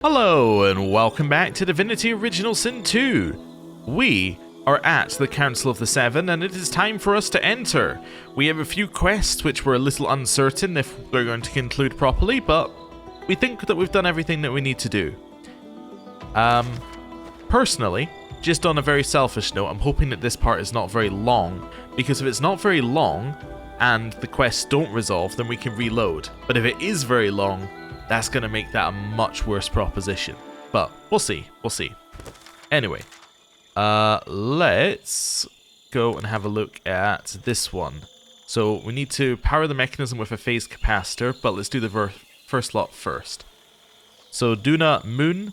Hello and welcome back to Divinity Original Sin 2. We are at the Council of the Seven and it is time for us to enter. We have a few quests which we're a little uncertain if we're going to conclude properly, but we think that we've done everything that we need to do. Personally, just on a very selfish note, I'm hoping that this part is not very long, because if it's not very long and the quests don't resolve, then we can reload. But if it is very long, that's going to make that a much worse proposition. But we'll see. We'll see. Anyway, let's go and have a look at this one. So we need to power the mechanism with a phase capacitor, but let's do the first lot first. So Duna Moon,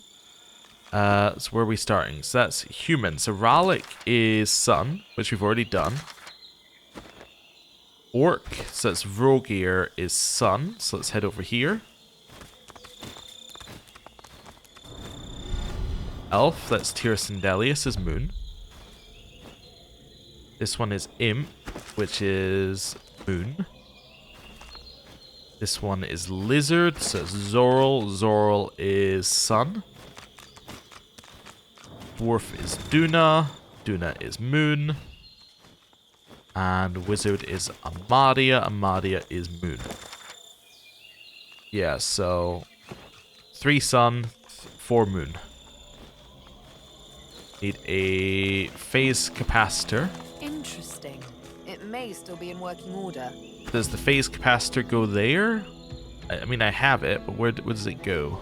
that's where are we starting? So that's human. So Ralik is sun, which we've already done. Orc, so that's Vrogear is sun. So let's head over here. Elf, that's Tirasindelius, is moon. This one is Imp, which is moon. This one is Lizard, so it's Zoral. Zoral is sun. Dwarf is Duna. Duna is moon. And Wizard is Amadia. Amadia is moon. Yeah, so 3 sun, 4 moon. Need a phase capacitor. Interesting. It may still be in working order. Does the phase capacitor go there? I mean, I have it, but where does it go?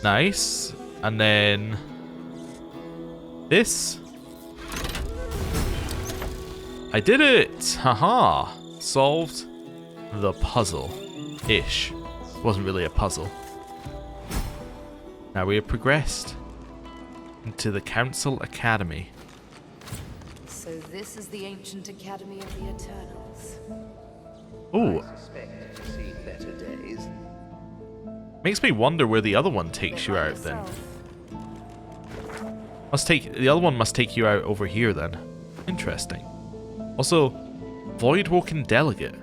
Nice. And then this. I did it! Haha! Solved the puzzle. Ish. Wasn't really a puzzle. Now we have progressed into the Council Academy. So this is the ancient Academy of the Eternals. Ooh. I suspect to see better days. Makes me wonder where the other one takes you out then. The other one must take you out over here then. Interesting. Also, Voidwoken Delegate.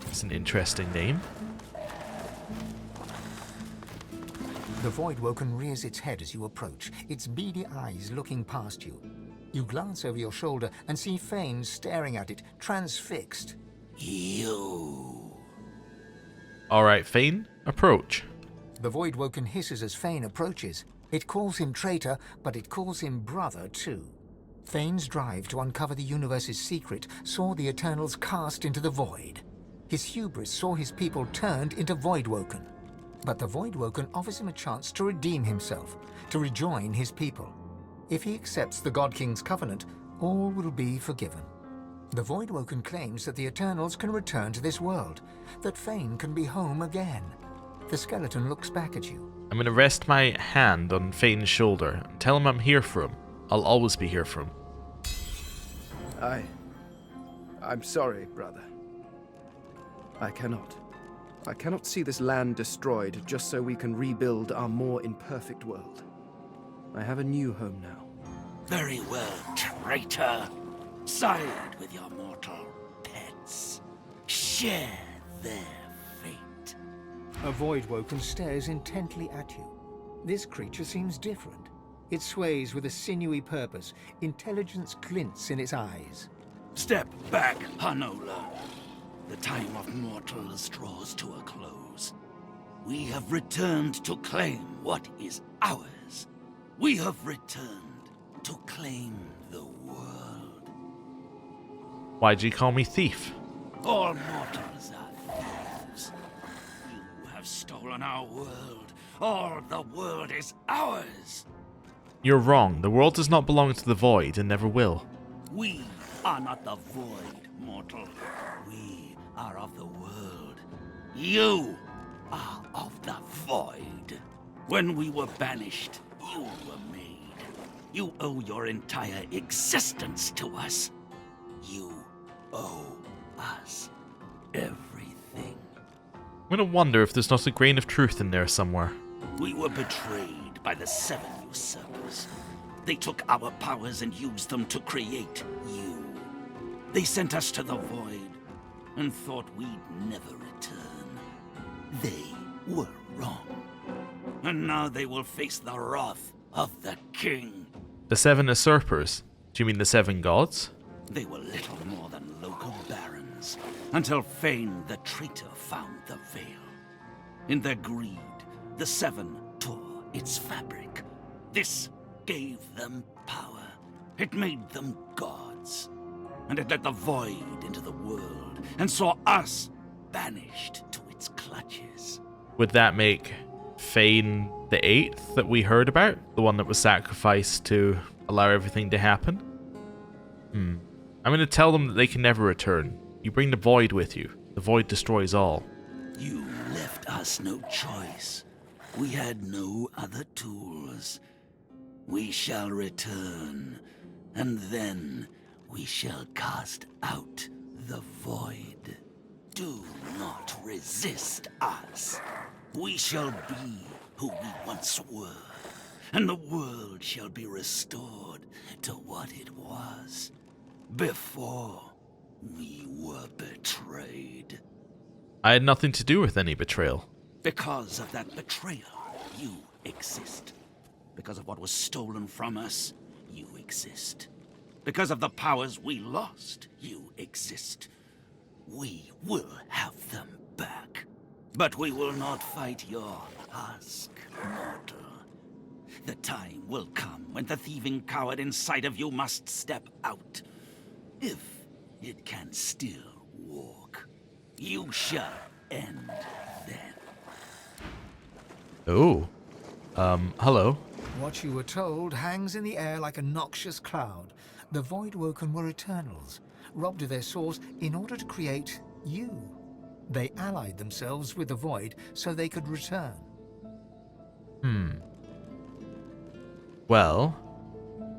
It's an interesting name. The Voidwoken rears its head as you approach, its beady eyes looking past you. You glance over your shoulder and see Fane staring at it, transfixed. You. Alright, Fane, approach. The Voidwoken hisses as Fane approaches. It calls him traitor, but it calls him brother too. Fane's drive to uncover the universe's secret saw the Eternals cast into the void. His hubris saw his people turned into Voidwoken. But the Voidwoken offers him a chance to redeem himself, to rejoin his people. If he accepts the God King's covenant, all will be forgiven. The Voidwoken claims that the Eternals can return to this world, that Fane can be home again. The skeleton looks back at you. I'm going to rest my hand on Fane's shoulder and tell him I'm here for him. I'll always be here for him. I'm sorry, brother. I cannot see this land destroyed just so we can rebuild our more imperfect world. I have a new home now. Very well, traitor. Side with your mortal pets. Share their fate. A Voidwoken stares intently at you. This creature seems different. It sways with a sinewy purpose. Intelligence glints in its eyes. Step back, Hanola. The time of mortals draws to a close. We have returned to claim what is ours. We have returned to claim the world. Why'd you call me thief? All mortals are thieves. You have stolen our world. All the world is ours. You're wrong. The world does not belong to the void and never will. We are not the void, mortal. We are of the world. You are of the void. When we were banished, you were made. You owe your entire existence to us. You owe us everything. I'm going to wonder if there's not a grain of truth in there somewhere. We were betrayed by the 7 usurpers. They took our powers and used them to create you. They sent us to the void and thought we'd never return. They were wrong. And now they will face the wrath of the king. The 7 usurpers? Do you mean the 7 gods? They were little more than local barons, until Fane the traitor found the veil. In their greed, the 7 tore its fabric. This gave them power. It made them gods. And it let the void into the world, and saw us banished to its clutches. Would that make Fane the 8th that we heard about? The one that was sacrificed to allow everything to happen? I'm going to tell them that they can never return. You bring the void with you. The void destroys all. You left us no choice. We had no other tools. We shall return, and then we shall cast out the void. Do not resist us. We shall be who we once were, and the world shall be restored to what it was before we were betrayed. I had nothing to do with any betrayal. Because of that betrayal, you exist. Because of what was stolen from us, you exist. Because of the powers we lost, you exist. We will have them back. But we will not fight your husk, mortal. The time will come when the thieving coward inside of you must step out. If it can still walk, you shall end then. Oh. Hello. What you were told hangs in the air like a noxious cloud. The Voidwoken were Eternals, robbed of their source in order to create you. They allied themselves with the Void so they could return. Well,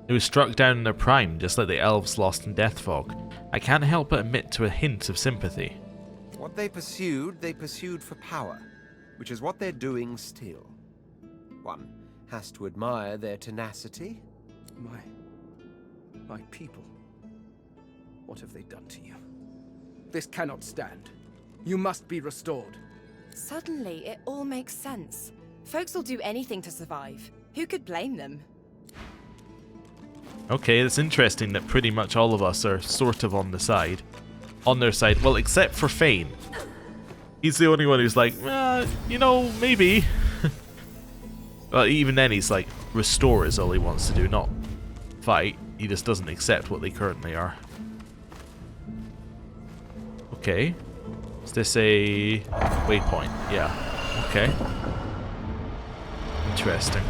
it was struck down in their prime, just like the elves lost in Deathfog. I can't help but admit to a hint of sympathy. What they pursued for power, which is what they're doing still. One has to admire their tenacity. My people. What have they done to you? This cannot stand. You must be restored. Suddenly, it all makes sense. Folks will do anything to survive. Who could blame them? Okay, it's interesting that pretty much all of us are sort of on their side. Well, except for Fane. He's the only one who's like, maybe. Well, even then he's like, restore is all he wants to do, not fight. He just doesn't accept what they currently are. Okay. Is this a waypoint? Yeah. Okay. Interesting.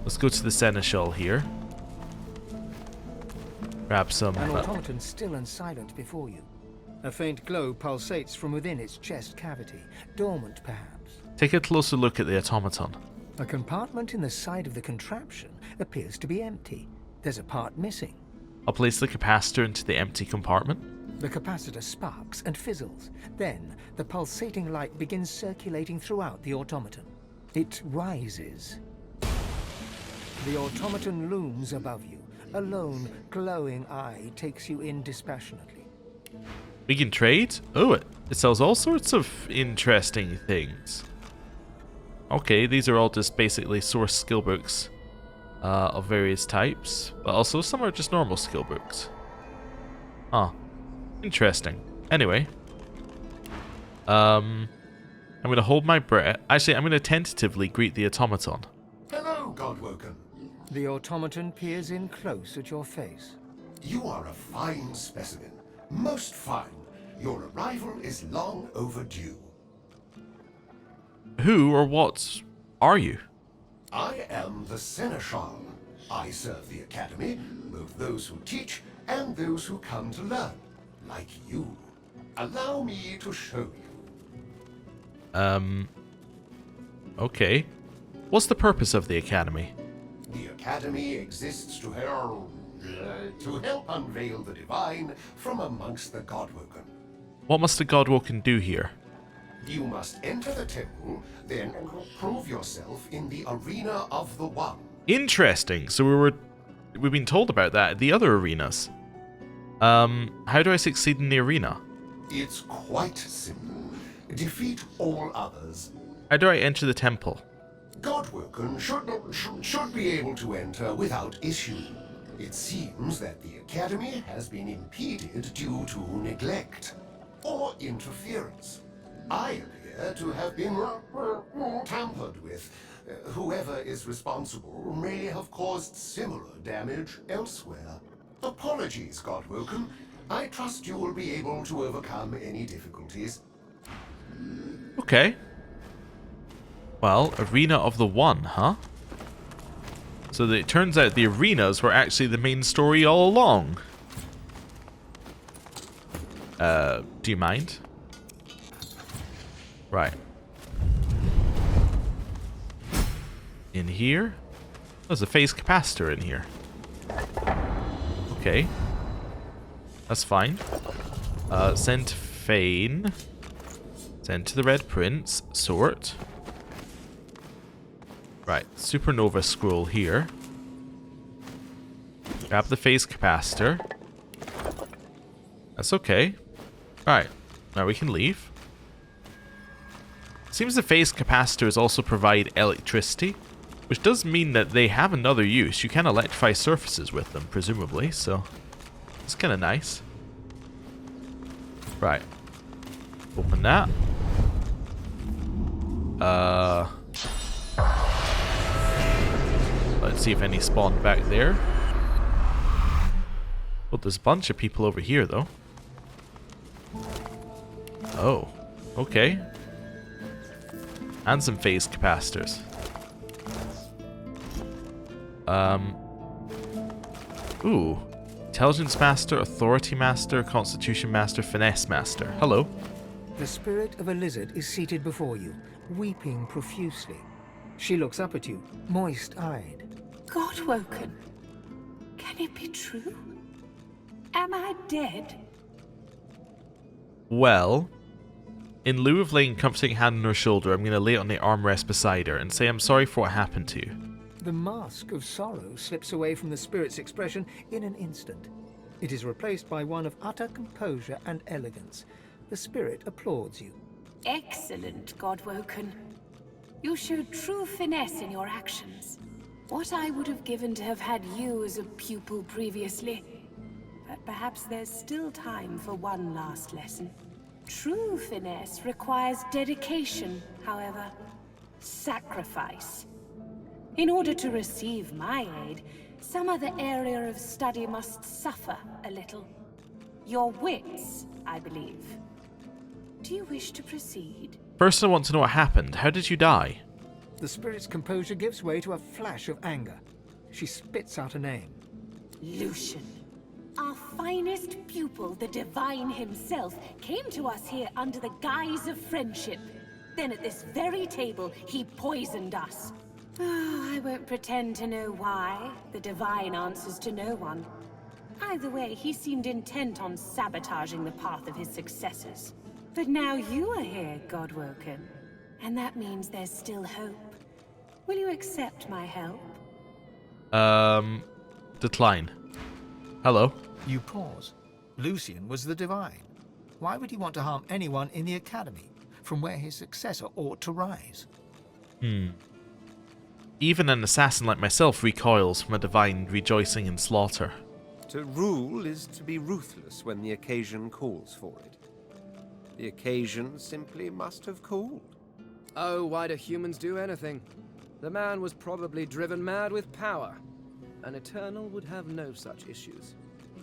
Let's go to the Seneschal here. Grab some... An automaton still and silent before you. A faint glow pulsates from within its chest cavity, dormant perhaps. Take a closer look at the automaton. A compartment in the side of the contraption appears to be empty. There's a part missing. I'll place the capacitor into the empty compartment. The capacitor sparks and fizzles. Then, the pulsating light begins circulating throughout the automaton. It rises. The automaton looms above you. A lone, glowing eye takes you in dispassionately. We can trade? Oh, it sells all sorts of interesting things. Okay, these are all just basically source skill books of various types, but also some are just normal skill books. Huh. Interesting. Anyway. I'm going to hold my breath. Actually, I'm going to tentatively greet the automaton. Hello, Godwoken. The automaton peers in close at your face. You are a fine specimen. Most fine. Your arrival is long overdue. Who or what are you? I am the Seneschal. I serve the Academy, both those who teach and those who come to learn, like you. Allow me to show you. Okay. What's the purpose of the Academy? The Academy exists to help unveil the divine from amongst the Godwoken. What must the Godwoken do here? You must enter the temple, then prove yourself in the arena of the One. Interesting. So we've been told about that at the other arenas. How do I succeed in the arena? It's quite simple. Defeat all others. How do I enter the temple? Godwoken should be able to enter without issue. It seems that the Academy has been impeded due to neglect or interference. I appear to have been tampered with. Whoever is responsible may have caused similar damage elsewhere. Apologies, Godwoken. I trust you will be able to overcome any difficulties. Okay. Well, Arena of the One, huh? So it turns out the arenas were actually the main story all along. Do you mind? Right. In here? There's a phase capacitor in here. Okay. That's fine. Send to Fane. Send to the Red Prince. Sort. Right. Supernova scroll here. Grab the phase capacitor. That's okay. Alright. Now we can leave. Seems the phase capacitors also provide electricity, which does mean that they have another use. You can electrify surfaces with them, presumably, so it's kind of nice. Right. Open that. Let's see if any spawned back there. Well, there's a bunch of people over here, though. Oh, okay. And some phase capacitors. Ooh. Intelligence Master, Authority Master, Constitution Master, Finesse Master. Hello. The spirit of a lizard is seated before you, weeping profusely. She looks up at you, moist-eyed. Godwoken. Can it be true? Am I dead? Well, in lieu of laying a comforting hand on her shoulder, I'm going to lay it on the armrest beside her and say I'm sorry for what happened to you. The mask of sorrow slips away from the spirit's expression in an instant. It is replaced by one of utter composure and elegance. The spirit applauds you. Excellent, Godwoken. You showed true finesse in your actions. What I would have given to have had you as a pupil previously. But perhaps there's still time for one last lesson. True finesse requires dedication, however. Sacrifice. In order to receive my aid, some other area of study must suffer a little. Your wits, I believe. Do you wish to proceed? First, I want to know what happened. How did you die? The spirit's composure gives way to a flash of anger. She spits out a name. Lucian. Our finest pupil, the Divine himself, came to us here under the guise of friendship. Then at this very table, he poisoned us. Oh, I won't pretend to know why. The Divine answers to no one. Either way, he seemed intent on sabotaging the path of his successors. But now you are here, Godwoken. And that means there's still hope. Will you accept my help? Decline. Hello. You pause. Lucian was the Divine. Why would he want to harm anyone in the Academy, from where his successor ought to rise? Even an assassin like myself recoils from a divine rejoicing in slaughter. To rule is to be ruthless when the occasion calls for it. The occasion simply must have called. Oh, why do humans do anything? The man was probably driven mad with power. An Eternal would have no such issues.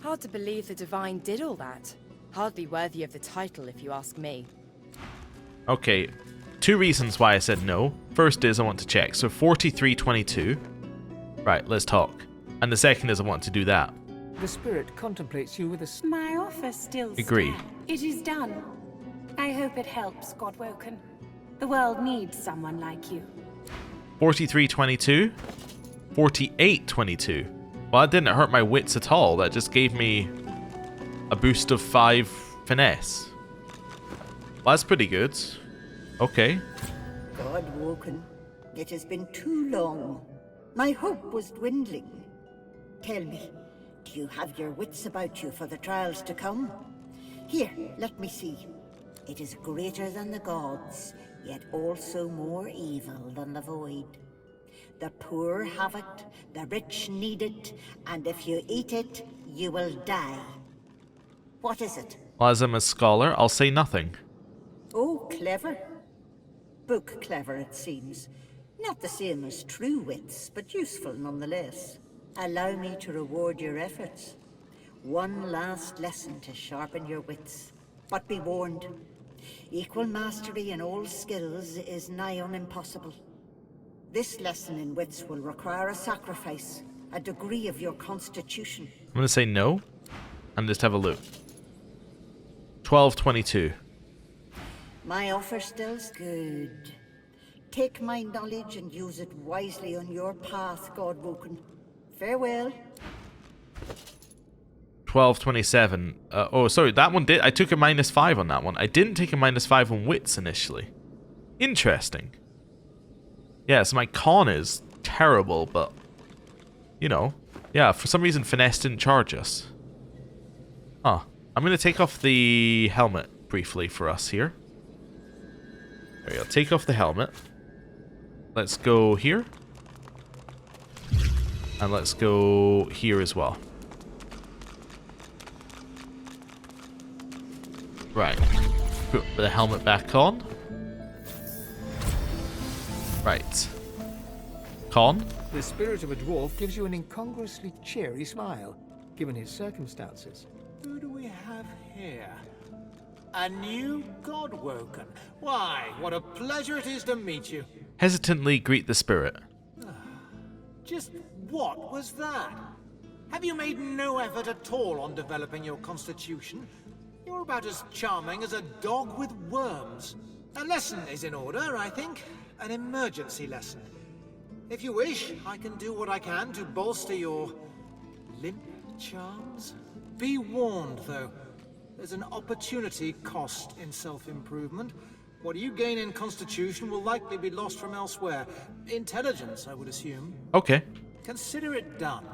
Hard to believe the Divine did all that. Hardly worthy of the title, if you ask me. Okay, 2 reasons why I said no. First is I want to check. So 4322. Right, let's talk. And the second is I want to do that. The spirit contemplates you with a My offer still Agree. stands. It is done. I hope it helps, Godwoken. The world needs someone like you. 4322. 4822. Well, that didn't hurt my wits at all. That just gave me a boost of 5 finesse. Well, that's pretty good. Okay. Godwoken, it has been too long. My hope was dwindling. Tell me, Do you have your wits about you for the trials to come? Here, let me see. It is greater than the gods, yet also more evil than the void. The poor have it, the rich need it, and if you eat it, you will die. What is it? Well, as I'm a scholar, I'll say nothing. Oh, clever. Book clever, it seems. Not the same as true wits, but useful nonetheless. Allow me to reward your efforts. One last lesson to sharpen your wits. But be warned, equal mastery in all skills is nigh on impossible. This lesson in wits will require a sacrifice, a degree of your constitution. I'm going to say no, and just have a look. 1222. My offer still's good. Take my knowledge and use it wisely on your path, Godwoken. Farewell. 1227. Oh, sorry, that one did. I took a -5 on that one. I didn't take a -5 on wits initially. Interesting. Yeah, so my con is terrible, but you know, yeah, for some reason finesse didn't charge us. Huh. I'm going to take off the helmet briefly for us here. There we go. Take off the helmet. Let's go here. And let's go here as well. Right. Put the helmet back on. Right. Con. The spirit of a dwarf gives you an incongruously cheery smile, given his circumstances. Who do we have here? A new Godwoken. Why, what a pleasure it is to meet you. Hesitantly greet the spirit. Just what was that? Have you made no effort at all on developing your constitution? You're about as charming as a dog with worms. A lesson is in order, I think. An emergency lesson. If you wish, I can do what I can to bolster your limp charms. Be warned, though. There's an opportunity cost in self-improvement. What you gain in constitution will likely be lost from elsewhere. Intelligence, I would assume. Okay. Consider it done.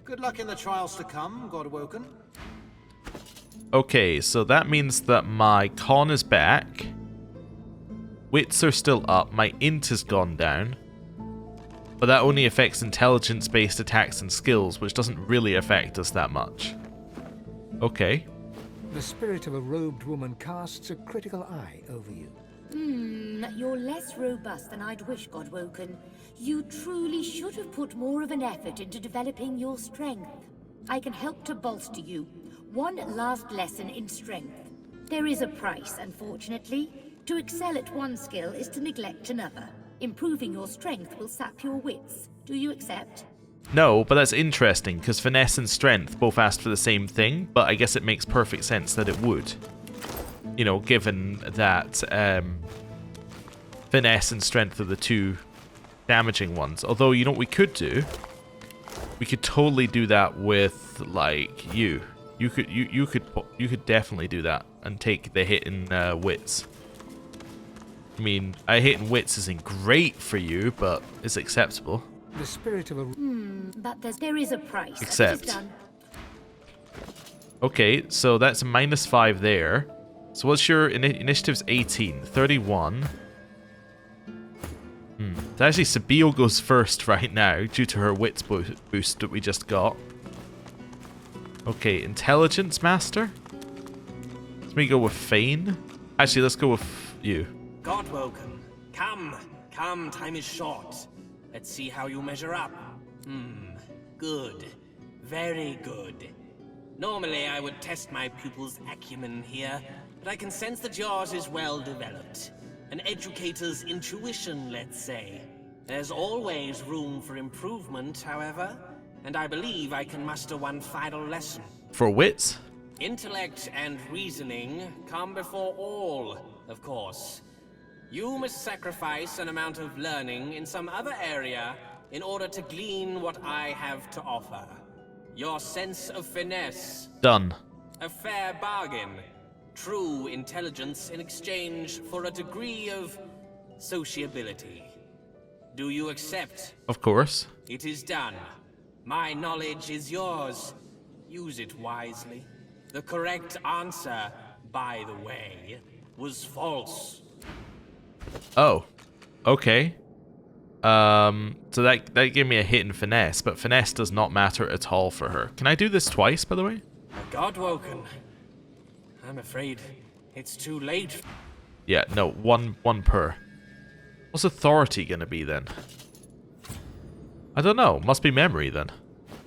Good luck in the trials to come, Godwoken. Okay, so that means that my con is back. Wits are still up. My int has gone down. But that only affects intelligence-based attacks and skills, which doesn't really affect us that much. Okay. The spirit of a robed woman casts a critical eye over you. You're less robust than I'd wish, Godwoken. You truly should have put more of an effort into developing your strength. I can help to bolster you. One last lesson in strength. There is a price, unfortunately. To excel at one skill is to neglect another. Improving your strength will sap your wits. Do you accept? No, but that's interesting, because finesse and strength both asked for the same thing, but I guess it makes perfect sense that it would. You know, given that finesse and strength are the two damaging ones. Although, you know what we could do? We could totally do that with, like, you. You could definitely do that and take the hit in wits. I mean, a hit in wits isn't great for you, but it's acceptable. The spirit of a... But there is a price. Accept. Okay, so that's a -5 there. So what's your initiative's 18, 31. Actually, Sabille goes first right now due to her wits boost that we just got. Okay, intelligence master. Let me go with Fane. Actually, let's go with you. Godwoken, come, time is short. Let's see how you measure up. Good. Very good. Normally I would test my pupil's acumen here, but I can sense that yours is well developed. An educator's intuition, let's say. There's always room for improvement, however, and I believe I can muster one final lesson. For wits? Intellect and reasoning come before all, of course. You must sacrifice an amount of learning in some other area in order to glean what I have to offer. Your sense of finesse. Done. A fair bargain. True intelligence in exchange for a degree of sociability. Do you accept? Of course. It is done. My knowledge is yours. Use it wisely. The correct answer, by the way, was false. Oh, okay. So that gave me a hit in finesse, but finesse does not matter at all for her. Can I do this twice, by the way? Godwoken. I'm afraid it's too late. Yeah, no, one per. What's authority gonna be then? I don't know. Must be memory then.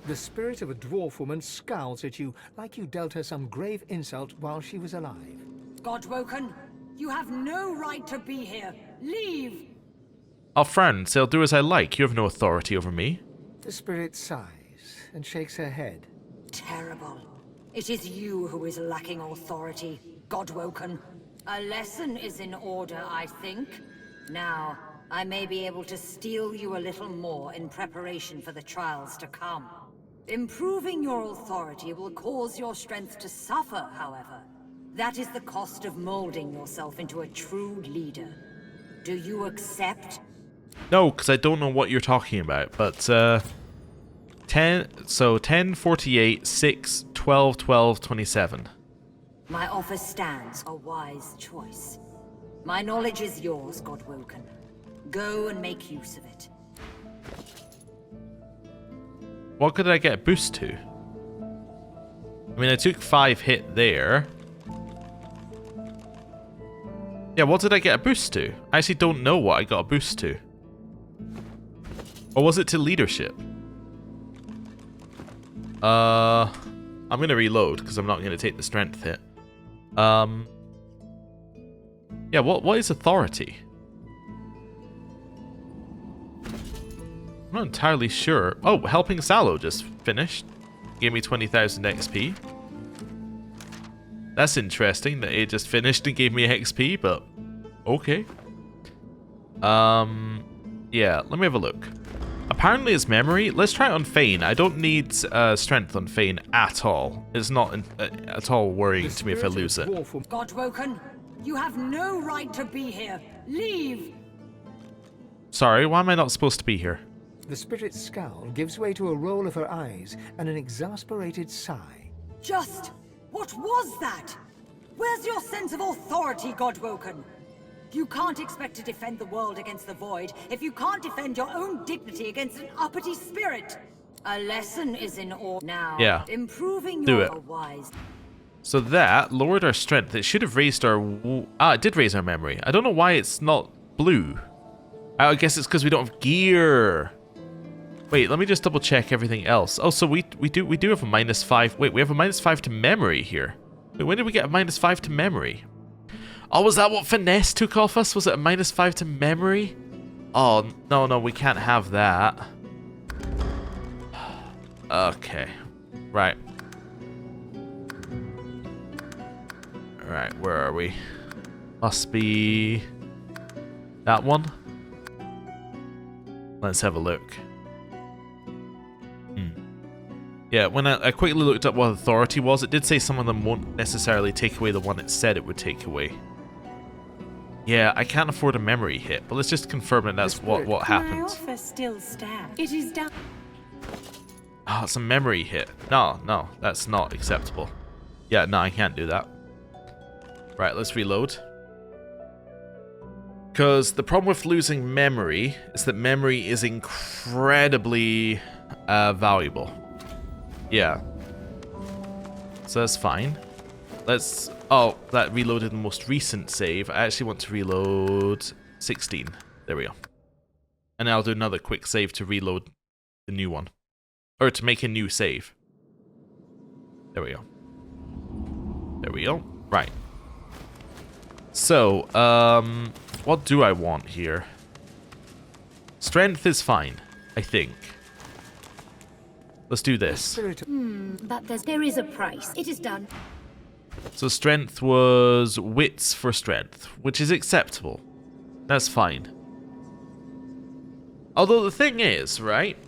The spirit of a dwarf woman scowls at you like you dealt her some grave insult while she was alive. Godwoken, you have no right to be here. Leave! Our friends, they'll do as I like. You have no authority over me. The spirit sighs and shakes her head. Terrible. It is you who is lacking authority, Godwoken. A lesson is in order, I think. Now, I may be able to steel you a little more in preparation for the trials to come. Improving your authority will cause your strength to suffer, however. That is the cost of molding yourself into a true leader. Do you accept? No, because I don't know what you're talking about, but 10, 48, 6, 12, 12, 27. My offer stands, a wise choice. My knowledge is yours, Godwoken. Go and make use of it. What could I get a boost to? I mean, I took 5 hit there. Yeah, what did I get a boost to? I actually don't know what I got a boost to. Or was it to leadership? I'm going to reload because I'm not going to take the strength hit. Yeah, what is authority? I'm not entirely sure. Oh, Helping Sallow just finished. Gave me 20,000 XP. That's interesting that it just finished and gave me XP, but okay. Yeah, let me have a look. Apparently it's memory. Let's try it on Fane. I don't need strength on Fane at all. It's not at all worrying to me if I lose it. Godwoken, you have no right to be here. Leave! Sorry, why am I not supposed to be here? The spirit's scowl gives way to a roll of her eyes and an exasperated sigh. Just what was that? Where's your sense of authority, Godwoken? You can't expect to defend the world against the Void if you can't defend your own dignity against an uppity spirit. A lesson is in order now. Yeah. Improving Do your it. wise. So that lowered our strength. It should have raised our... it did raise our memory. I don't know why it's not blue. I guess it's because we don't have gear. Wait, let me just double check everything else. Oh, so we do have a -5. Wait, we have a -5 to memory here. Wait, when did we get a -5 to memory? Oh, was that what finesse took off us? Was it a -5 to memory? Oh, no, we can't have that. Okay. Right. Right, where are we? Must be that one. Let's have a look. Yeah, when I quickly looked up what authority was, it did say some of them won't necessarily take away the one it said it would take away. Yeah, I can't afford a memory hit, but let's just confirm that that's what happened. My offer still stands. It is done. Oh, it's a memory hit. No, that's not acceptable. Yeah, no, I can't do that. Right, let's reload. Because the problem with losing memory is that memory is incredibly valuable. Yeah. So that's fine. Let's... Oh, that reloaded the most recent save. I actually want to reload 16. There we go. And then I'll do another quick save to reload the new one. Or to make a new save. There we go. There we go. Right. So, what do I want here? Strength is fine, I think. Let's do this. But there is a price. It is done. So strength was wits for strength, which is acceptable. That's fine. Although the thing is, right?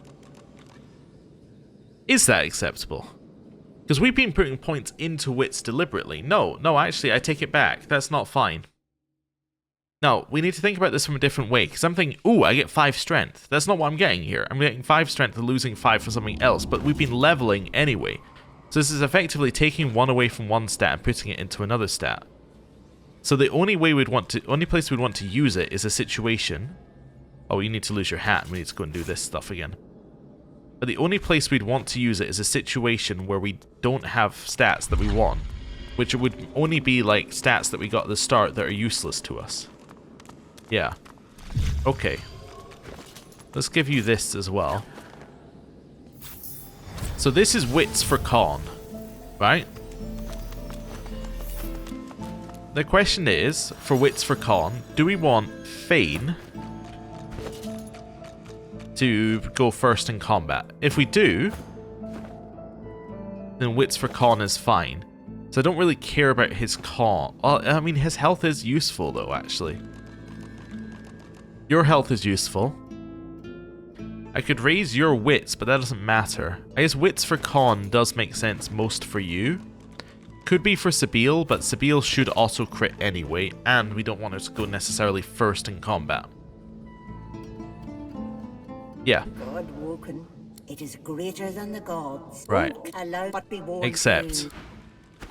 Is that acceptable? Because we've been putting points into wits deliberately. No, actually, I take it back. That's not fine. No, we need to think about this from a different way. Because I'm thinking, ooh, I get 5 strength. That's not what I'm getting here. I'm getting 5 strength and losing 5 for something else. But we've been leveling anyway. So this is effectively taking one away from one stat and putting it into another stat. So the only place we'd want to use it is a situation. Oh, you need to lose your hat. We need to go and do this stuff again. But the only place we'd want to use it is a situation where we don't have stats that we want, which would only be like stats that we got at the start that are useless to us. Yeah. Okay. Let's give you this as well. So this is wits for con, right? The question is, for wits for con, do we want Feign to go first in combat? If we do, then wits for con is fine. So I don't really care about his con. I mean, his health is useful though, actually. Your health is useful. I could raise your wits, but that doesn't matter. I guess wits for con does make sense most for you. Could be for Sabile, but Sabile should also crit anyway, and we don't want her to go necessarily first in combat. Yeah. God woken. It is greater than the gods. Right. Allow but be warned. Except.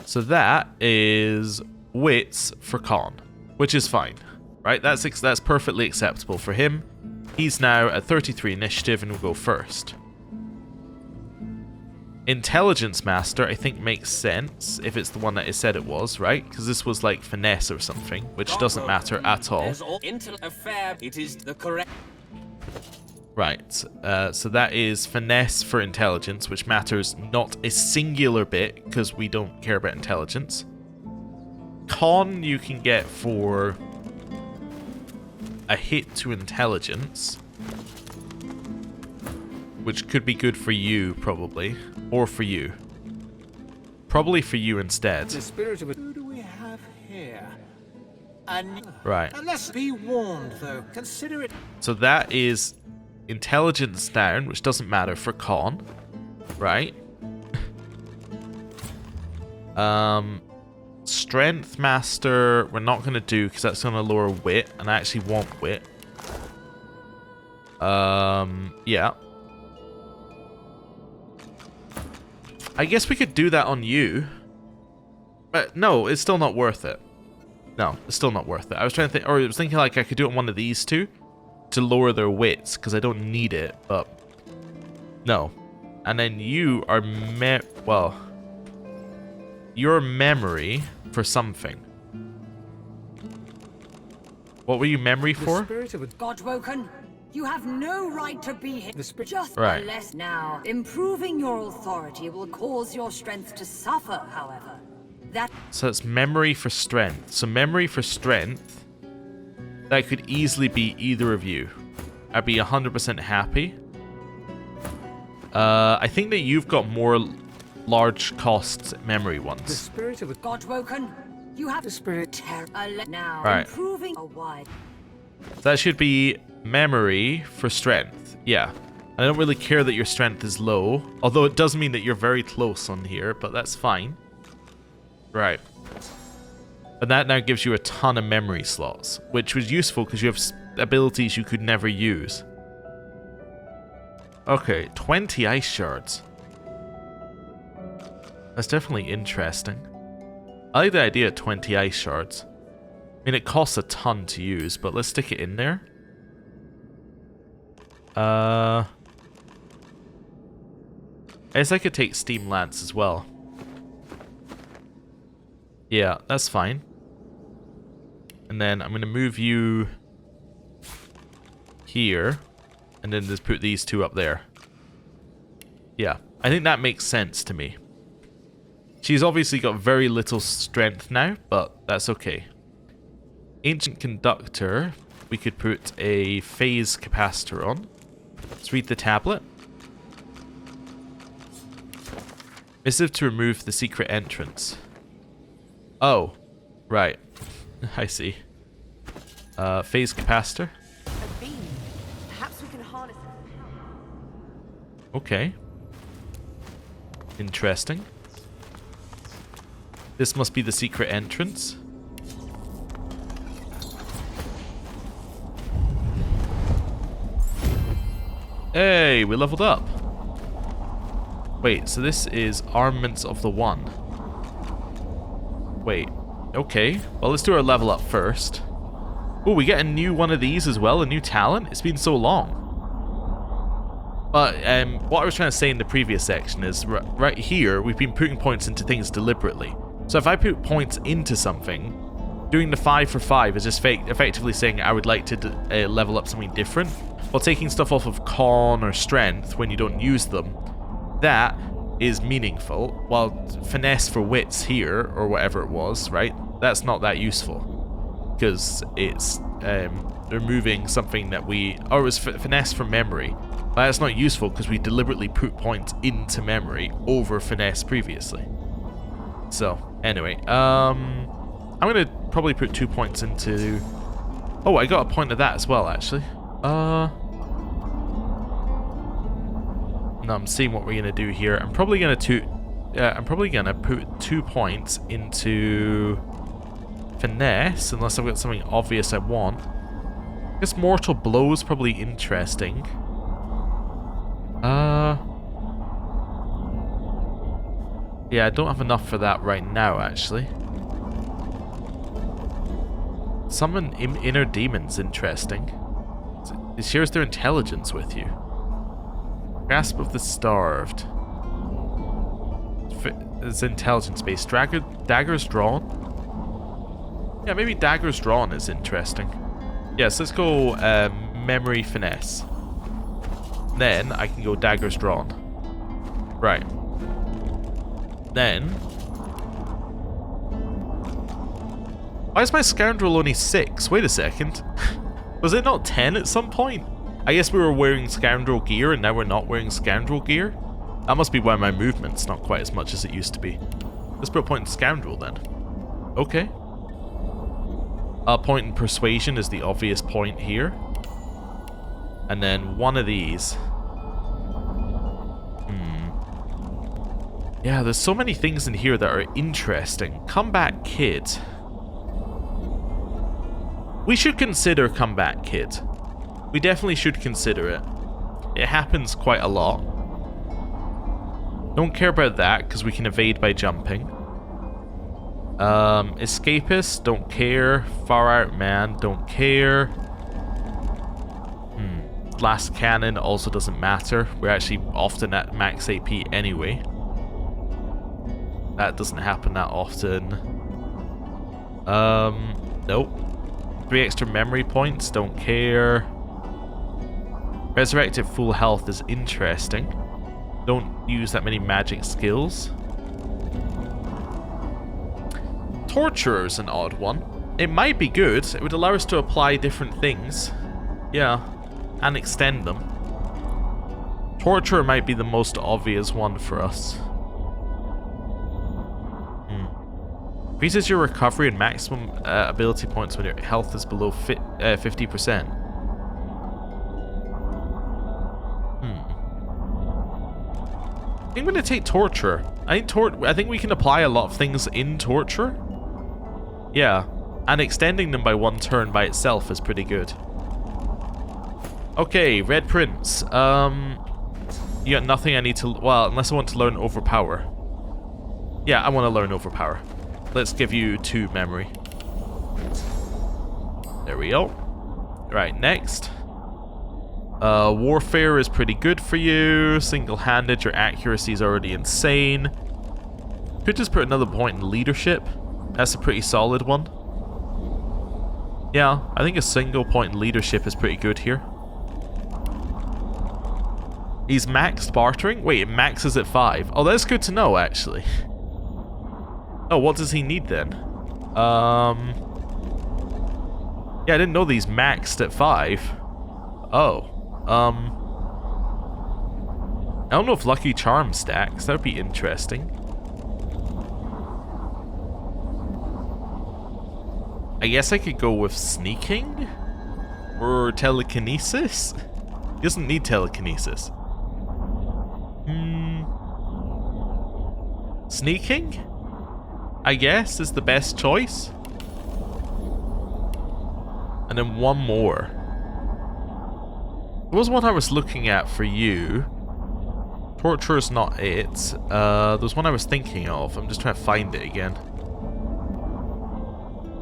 So that is wits for con, which is fine. Right? That's perfectly acceptable for him. He's now at 33 initiative and will go first. Intelligence Master, I think, makes sense if it's the one that it said it was, right? Because this was like finesse or something, which doesn't matter at all. It is the correct. Right, so that is finesse for intelligence, which matters not a singular bit because we don't care about intelligence. Con you can get for a hit to intelligence, which could be good for you, probably, or for you. Probably for you instead. The spirit of it. Who do we have here? Right. And let's be warned, though. Consider it. So that is intelligence down, which doesn't matter for con, right? Strength Master, we're not going to do because that's going to lower wit, and I actually want wit. Yeah. I guess we could do that on you. But no, it's still not worth it. No, it's still not worth it. I was trying to think, or I was thinking like I could do it on one of these two to lower their wits, because I don't need it, but no. And then you are your memory for something. What were you memory for? God woken. You have no right to be here. Just right. less now. Improving your authority will cause your strength to suffer, however. So it's memory for strength. So memory for strength, that could easily be either of you. I'd be 100% happy. I think that you've got more large cost memory ones. The spirit of God woken. You have the spirit now. Right. Improving a wide. That should be memory for strength. Yeah. I don't really care that your strength is low, although it does mean that you're very close on here, but that's fine. Right. And that now gives you a ton of memory slots, which was useful because you have abilities you could never use. Okay, 20 ice shards. That's definitely interesting. I like the idea of 20 ice shards. I mean, it costs a ton to use, but let's stick it in there. I guess I could take Steam Lance as well. Yeah, that's fine. And then I'm going to move you here, and then just put these two up there. Yeah, I think that makes sense to me. She's obviously got very little strength now, but that's okay. Ancient Conductor, we could put a phase capacitor on. Let's read the tablet. Missive to remove the secret entrance. Oh, right. I see. Phase capacitor. A beam. Perhaps we can harness it. Okay. Interesting. This must be the secret entrance. Hey, we leveled up. Wait, so this is Armaments of the One. Wait, okay. Well, let's do our level up first. Oh, we get a new one of these as well, a new talent? It's been so long. But what I was trying to say in the previous section is right here, we've been putting points into things deliberately. So if I put points into something, doing the 5 for 5 is just effectively saying I would like to level up something different. While taking stuff off of con or strength when you don't use them, that is meaningful. While finesse for wits here, or whatever it was, right? That's not that useful. Because it's removing something that or it was finesse from memory. But that's not useful because we deliberately put points into memory over finesse previously. So, anyway, I'm going to probably put 2 points into... Oh, I got a point of that as well, actually. No, I'm seeing what we're going to do here. I'm probably going to put 2 points into finesse, unless I've got something obvious I want. I guess mortal blow is probably interesting. Yeah, I don't have enough for that right now, actually. Summon inner demons, interesting. It shares their intelligence with you. Grasp of the starved. It's intelligence based. Daggers drawn. Yeah, maybe daggers drawn is interesting. Yes, let's go memory finesse. Then I can go daggers drawn. Right. Then... Why is my scoundrel only 6? Wait a second. Was it not 10 at some point? I guess we were wearing scoundrel gear and now we're not wearing scoundrel gear? That must be why my movement's not quite as much as it used to be. Let's put a point in scoundrel then. Okay. A point in persuasion is the obvious point here. And then one of these. Yeah, there's so many things in here that are interesting. Comeback Kid. We should consider Comeback Kid. We definitely should consider it. It happens quite a lot. Don't care about that, because we can evade by jumping. Escapist, don't care. Far Out Man, don't care. Blast Cannon also doesn't matter. We're actually often at max AP anyway. That doesn't happen that often. Nope. 3 extra memory points, don't care. Resurrected full health is interesting. Don't use that many magic skills. Torturer's an odd one. It might be good. It would allow us to apply different things. Yeah. And extend them. Torturer might be the most obvious one for us. Increases your recovery and maximum ability points when your health is below 50%. I think I'm going to take Torturer. I think we can apply a lot of things in Torture. Yeah, and extending them by 1 turn by itself is pretty good. Okay, Red Prince. You got nothing I need to... Well, unless I want to learn Overpower. Yeah, I want to learn Overpower. Let's give you 2 memory. There we go. Right, next. Warfare is pretty good for you. Single-handed, your accuracy is already insane. Could just put another point in leadership. That's a pretty solid one. Yeah, I think a single point in leadership is pretty good here. He's maxed bartering? Wait, it maxes at 5. Oh, that's good to know, actually. Oh, what does he need then? Yeah, I didn't know these maxed at 5. Oh. I don't know if Lucky Charm stacks. That would be interesting. I guess I could go with Sneaking? Or Telekinesis? He doesn't need Telekinesis. Sneaking? I guess is the best choice. And then one more. There was one I was looking at for you. Torturer's not it. There's one I was thinking of. I'm just trying to find it again.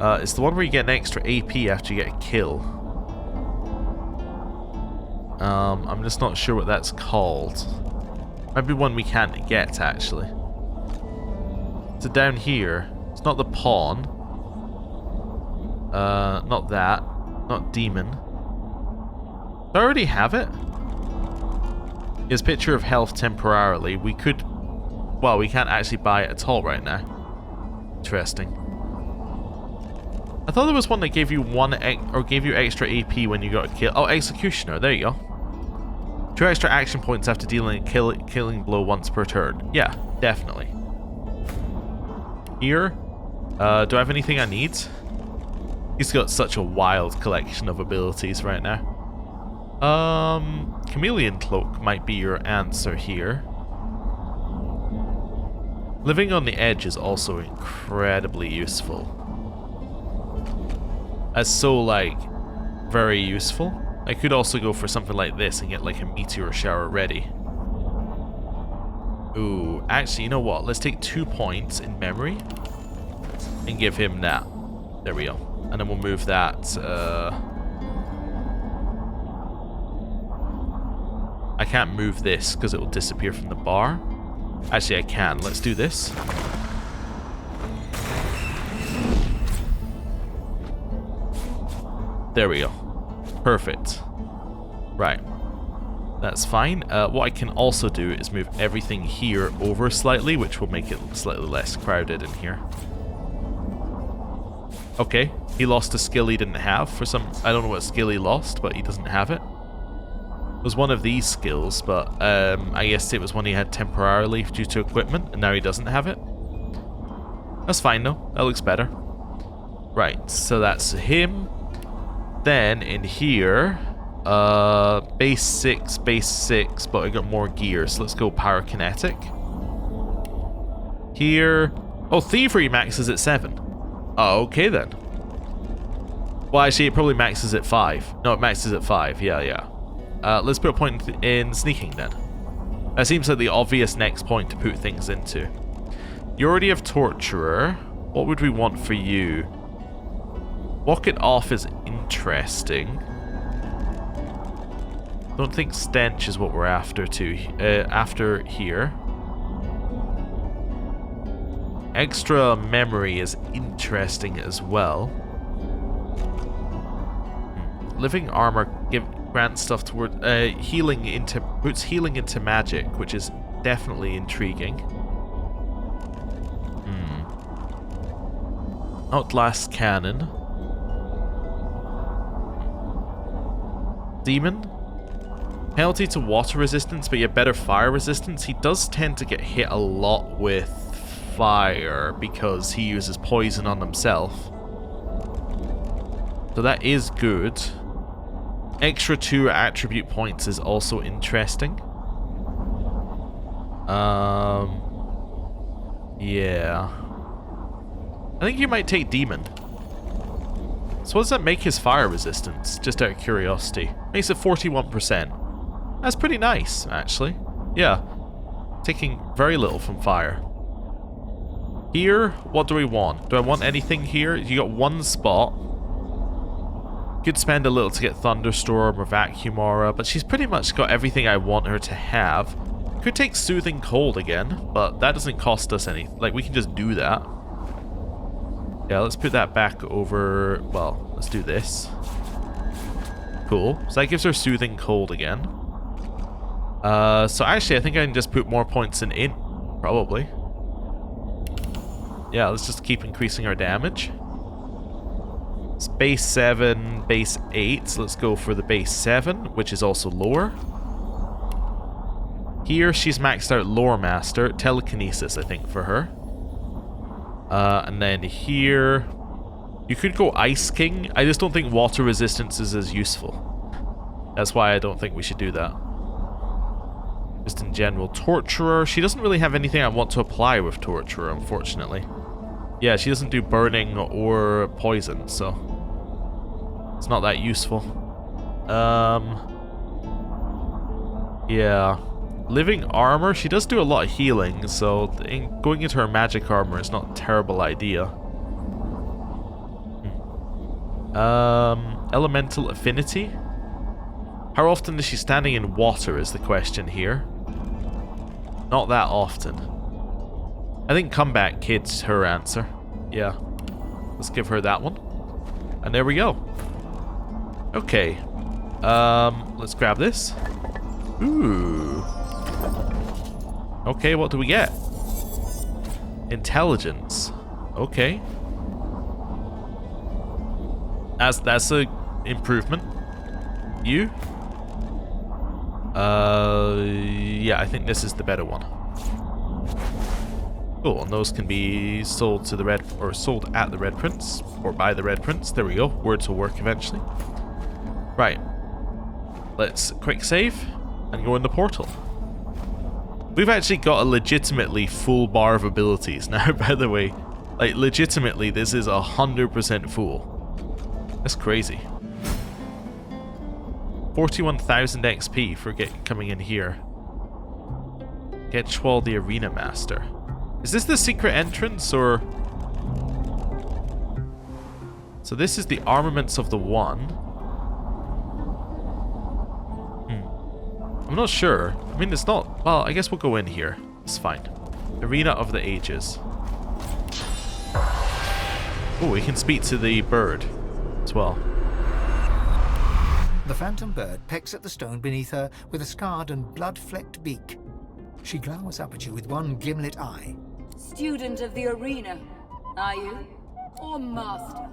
It's the one where you get an extra AP after you get a kill. I'm just not sure what that's called. Maybe one we can't get, actually. So down here, it's not the pawn. Not that. Not demon. Do I already have it? His picture of health temporarily. We could... Well, we can't actually buy it at all right now. Interesting. I thought there was one that gave you gave you extra AP when you got a kill. Oh, Executioner. There you go. 2 extra action points after dealing a killing blow once per turn. Yeah, definitely. Here. Do I have anything I need? He's got such a wild collection of abilities right now. Chameleon Cloak might be your answer here. Living on the Edge is also incredibly useful. That's so, like, very useful. I could also go for something like this and get, like, a meteor shower ready. Ooh, actually, you know what? Let's take 2 points in memory and give him that. There we go. And then we'll move that. I can't move this because it will disappear from the bar. Actually, I can. Let's do this. There we go. Perfect. Right. That's fine. What I can also do is move everything here over slightly, which will make it slightly less crowded in here. Okay. He lost a skill he didn't have for some... I don't know what skill he lost, but he doesn't have it. It was one of these skills, but I guess it was one he had temporarily due to equipment, and now he doesn't have it. That's fine, though. That looks better. Right, so that's him. Then, in here, base 6, but I got more gear, so let's go pyrokinetic. Here... Oh, thievery maxes at 7. Oh, okay then. Well, actually, it probably maxes at 5. No, it maxes at 5. Yeah. Let's put a point in sneaking then. That seems like the obvious next point to put things into. You already have Torturer. What would we want for you? Walk it off is interesting. Don't think Stench is what we're after after here. Extra memory is interesting as well. Living armor grants stuff toward puts healing into magic, which is definitely intriguing. Outlast cannon. Demon. Penalty to water resistance, but you have better fire resistance. He does tend to get hit a lot with fire because he uses poison on himself. So that is good. Extra 2 attribute points is also interesting. Yeah. I think you might take Demon. So what does that make his fire resistance? Just out of curiosity. Makes it 41%. That's pretty nice, actually. Yeah. Taking very little from fire. Here, what do we want? Do I want anything here? You got 1 spot. Could spend a little to get Thunderstorm or Vacuum Aura, but she's pretty much got everything I want her to have. Could take Soothing Cold again, but that doesn't cost us any. Like, we can just do that. Yeah, let's put that back over... Well, let's do this. Cool. So that gives her Soothing Cold again. So actually, I think I can just put more points in Int, probably. Yeah, let's just keep increasing our damage. It's base 7, base 8. So let's go for the base 7, which is also lower. Here, she's maxed out Lore Master. Telekinesis, I think, for her. And then here... You could go Ice King. I just don't think water resistance is as useful. That's why I don't think we should do that. Just in general. Torturer. She doesn't really have anything I want to apply with Torturer, unfortunately. Yeah, she doesn't do burning or poison, so... It's not that useful. Yeah. living armor, she does do a lot of healing, so going into her magic armor is not a terrible idea. Elemental affinity? How often is she standing in water is the question here. Not that often. I think comeback kid's her answer. Yeah. Let's give her that one. And there we go. Okay. Let's grab this. Ooh. Okay, what do we get? Intelligence. Okay. That's a improvement. You? Yeah, I think this is the better one. Cool, and those can be sold to the Red, or sold at the Red Prince, or by the Red Prince. There we go. Words will work eventually. Right. Let's quick save and go in the portal. We've actually got a legitimately full bar of abilities now, by the way. Like, legitimately, this is 100% full. That's crazy. 41,000 XP for coming in here. Get Schwal the Arena Master. Is this the secret entrance, or... So this is the armaments of the One. I'm not sure. I mean, it's not... Well, I guess we'll go in here. It's fine. Arena of the Ages. Oh, we can speak to the bird as well. The phantom bird pecks at the stone beneath her with a scarred and blood-flecked beak. She glowers up at you with one gimlet eye. Student of the arena, are you? Or master?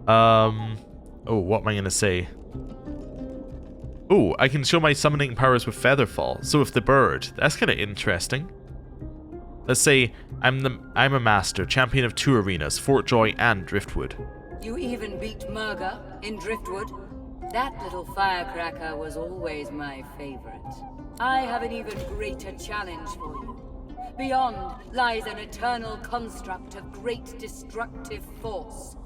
Oh, what am I gonna say? Oh, I can show my summoning powers with Featherfall. So with the bird, that's kind of interesting. Let's say I'm a master, champion of 2 arenas, Fort Joy and Driftwood. You even beat Murga in Driftwood? That little firecracker was always my favorite. I have an even greater challenge for you. Beyond lies an eternal construct of great destructive force.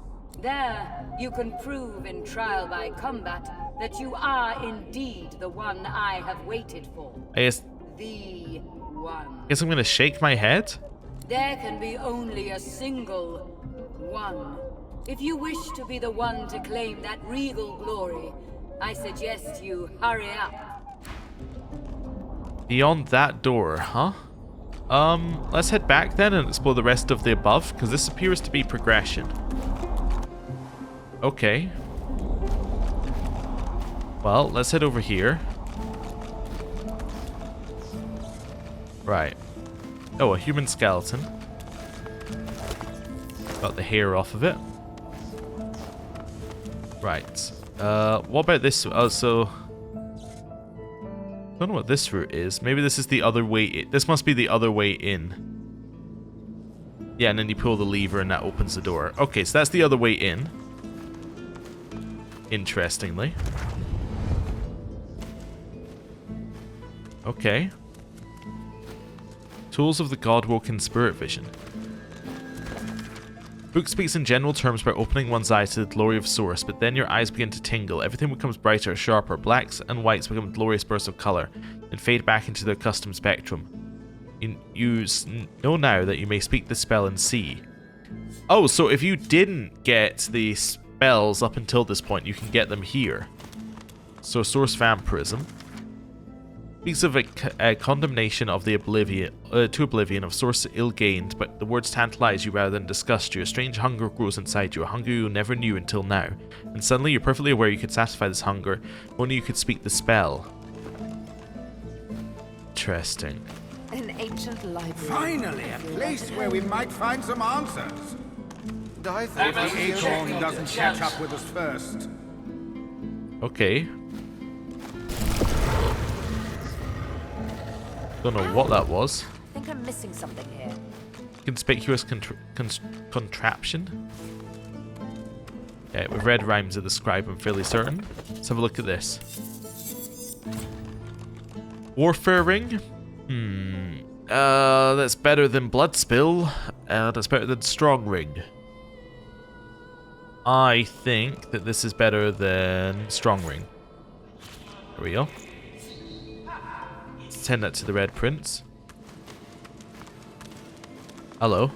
There, you can prove in trial by combat that you are indeed the one I have waited for. The one. I guess I'm gonna shake my head? There can be only a single one. If you wish to be the one to claim that regal glory, I suggest you hurry up. Beyond that door, huh? Let's head back then and explore the rest of the above, because this appears to be progression. Okay. Well, let's head over here. Right. Oh, a human skeleton. Got the hair off of it. Right. What about this? Oh, so... I don't know what this route is. Maybe this is the other way. This must be the other way in. Yeah, and then you pull the lever and that opens the door. Okay, so that's the other way in. Interestingly. Okay. Tools of the God-woken spirit vision. Book speaks in general terms about opening one's eyes to the glory of Source, but then your eyes begin to tingle. Everything becomes brighter, sharper. Blacks and whites become glorious bursts of color, then fade back into their custom spectrum. You know now that you may speak the spell and see. Oh, so if you didn't get the spells up until this point, you can get them here. So Source Vampirism. Speaks of a condemnation of the oblivion to oblivion of source ill-gained, but the words tantalize you rather than disgust you. A strange hunger grows inside you, a hunger you never knew until now. And suddenly you're perfectly aware you could satisfy this hunger, if only you could speak the spell. Interesting. An ancient library. Finally, a place where we might find some answers. I thought If the acorn doesn't catch up with us first. Okay. Don't know what that was. I think I'm missing something here. Conspicuous contraption. Yeah, with red rhymes of the scribe, I'm fairly certain. Let's have a look at this. Warfare ring. That's better than blood spill. That's better than strong ring. I think that this is better than strong ring. There we go. send that to the Red Prince. Hello.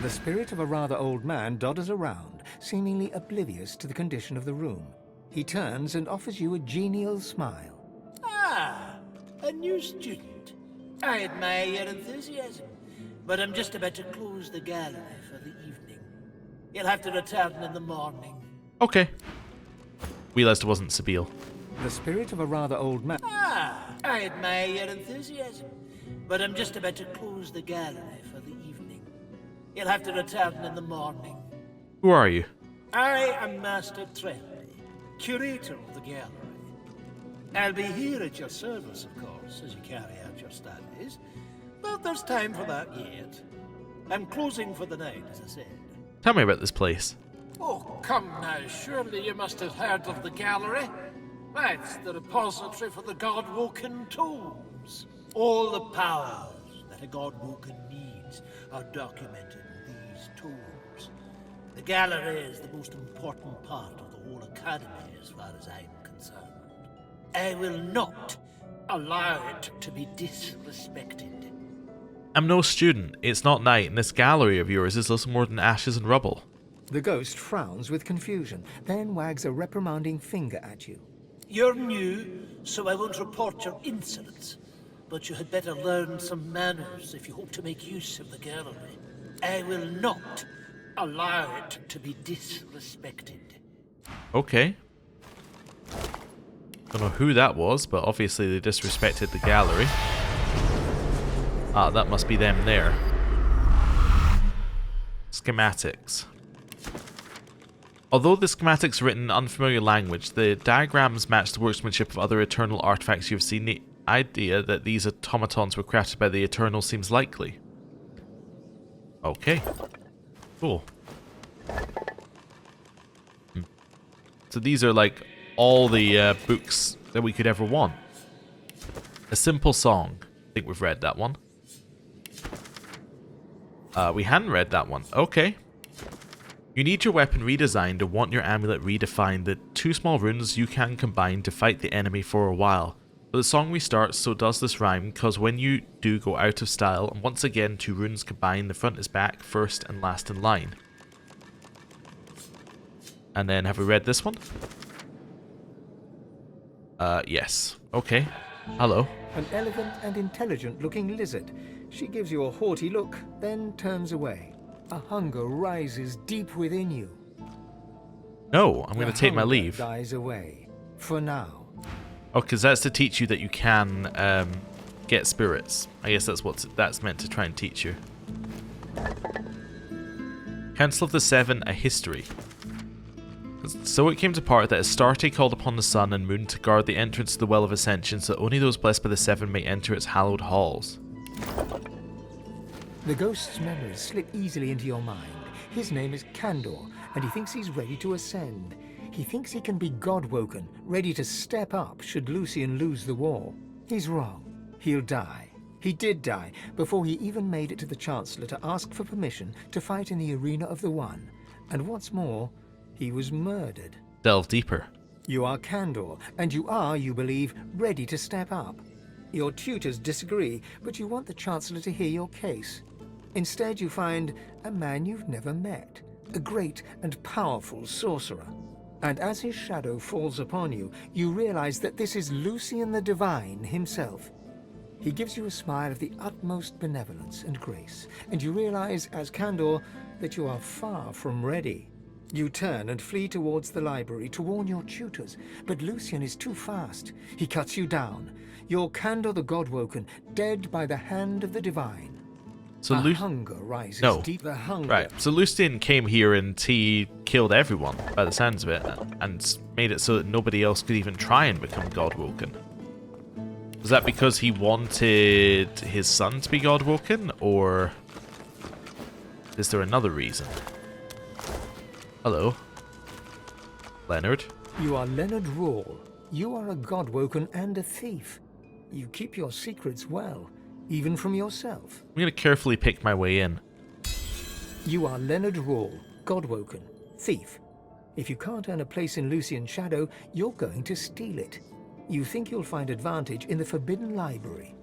The spirit of a rather old man dodders around, seemingly oblivious to the condition of the room. He turns and offers you a genial smile. Ah, a new student. I admire your enthusiasm, but I'm just about to close the gallery for the evening. You'll have to return in the morning. Okay. Realised it wasn't Sabine. The spirit of a rather old man. Ah, I admire your enthusiasm, but I'm just about to close the gallery for the evening. You'll have to return in the morning. Who are you? I am Master Trendy, curator of the gallery. I'll be here at your service, of course, as you carry out your studies, but there's time for that yet. I'm closing for the night, as I said. Tell me about this place. Oh, come now, surely you must have heard of the gallery. That's the repository for the God-woken tomes. All the powers that a God-woken needs are documented in these tomes. The gallery is the most important part of the whole academy as far as I'm concerned. I will not allow it to be disrespected. I'm no student. It's not night, and this gallery of yours is little more than ashes and rubble. The ghost frowns with confusion, then wags a reprimanding finger at you. You're new, so I won't report your insolence. But you had better learn some manners if you hope to make use of the gallery. I will not allow it to be disrespected. Okay. Don't know who that was, but obviously they disrespected the gallery. Ah, that must be them there. Schematics. Although the schematics are written in unfamiliar language, the diagrams match the workmanship of other Eternal artifacts you've seen. The idea that these automatons were crafted by the Eternal seems likely. Okay. Cool. So these are like all the books that we could ever want. A Simple Song. I think we've read that one. We hadn't read that one. Okay. You need your weapon redesigned and want your amulet redefined. The two small runes you can combine to fight the enemy for a while. But the song restarts, so does this rhyme, because when you do go out of style, and once again two runes combine, the front is back, first and last in line. And then, have we read this one? Yes. Okay. Hello. An elegant and intelligent-looking lizard. She gives you a haughty look, then turns away. A hunger rises deep within you. No, I'm going to take my leave. Dies away. For now. Oh, because that's to teach you that you can get spirits. I guess that's what that's meant to try and teach you. Council of the Seven, a history. So it came to part that Astarte called upon the sun and moon to guard the entrance to the Well of Ascension, so that only those blessed by the Seven may enter its hallowed halls. The ghost's memories slip easily into your mind. His name is Candor, and he thinks he's ready to ascend. He thinks he can be God-woken, ready to step up should Lucian lose the war. He's wrong. He'll die. He did die before he even made it to the Chancellor to ask for permission to fight in the Arena of the One. And what's more, he was murdered. Delve deeper. You are Candor, and you are, you believe, ready to step up. Your tutors disagree, but you want the Chancellor to hear your case. Instead, you find a man you've never met, a great and powerful sorcerer. And as his shadow falls upon you, you realize that this is Lucian the Divine himself. He gives you a smile of the utmost benevolence and grace, and you realize, as Candor, that you are far from ready. You turn and flee towards the library to warn your tutors, but Lucian is too fast. He cuts you down. You're Candor the God-woken, dead by the hand of the Divine. So hunger rises deep. The hunger. Right. So Lucian came here and he killed everyone, by the sounds of it, and made it so that nobody else could even try and become God-woken. Was that because he wanted his son to be God-woken, or is there another reason? Hello. Leonard. You are Leonard Rawle. You are a God-woken and a thief. You keep your secrets well, even from yourself. I'm going to carefully pick my way in. You are Leonard Rawle, God-woken, thief. If you can't earn a place in Lucian's shadow, you're going to steal it. You think you'll find advantage in the Forbidden Library.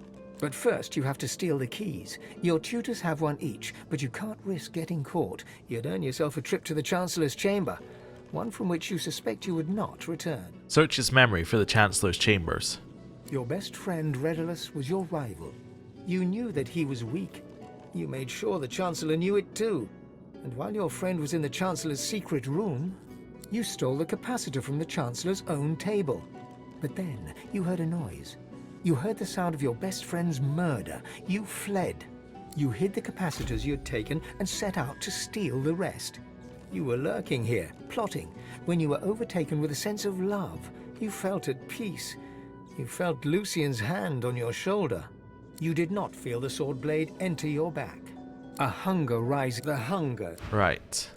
But first you have to steal the keys. Your tutors have one each, but you can't risk getting caught. You'd earn yourself a trip to the Chancellor's chamber, one from which you suspect you would not return. Search his memory for the Chancellor's chambers. Your best friend Redulus was your rival. You knew that he was weak. You made sure the Chancellor knew it too. And while your friend was in the Chancellor's secret room, you stole the capacitor from the Chancellor's own table. But then you heard a noise. You heard the sound of your best friend's murder. You fled. You hid the capacitors you had taken and set out to steal the rest. You were lurking here, plotting, when you were overtaken with a sense of love. You felt at peace. You felt Lucian's hand on your shoulder. You did not feel the sword blade enter your back. A hunger rises. The hunger. Right.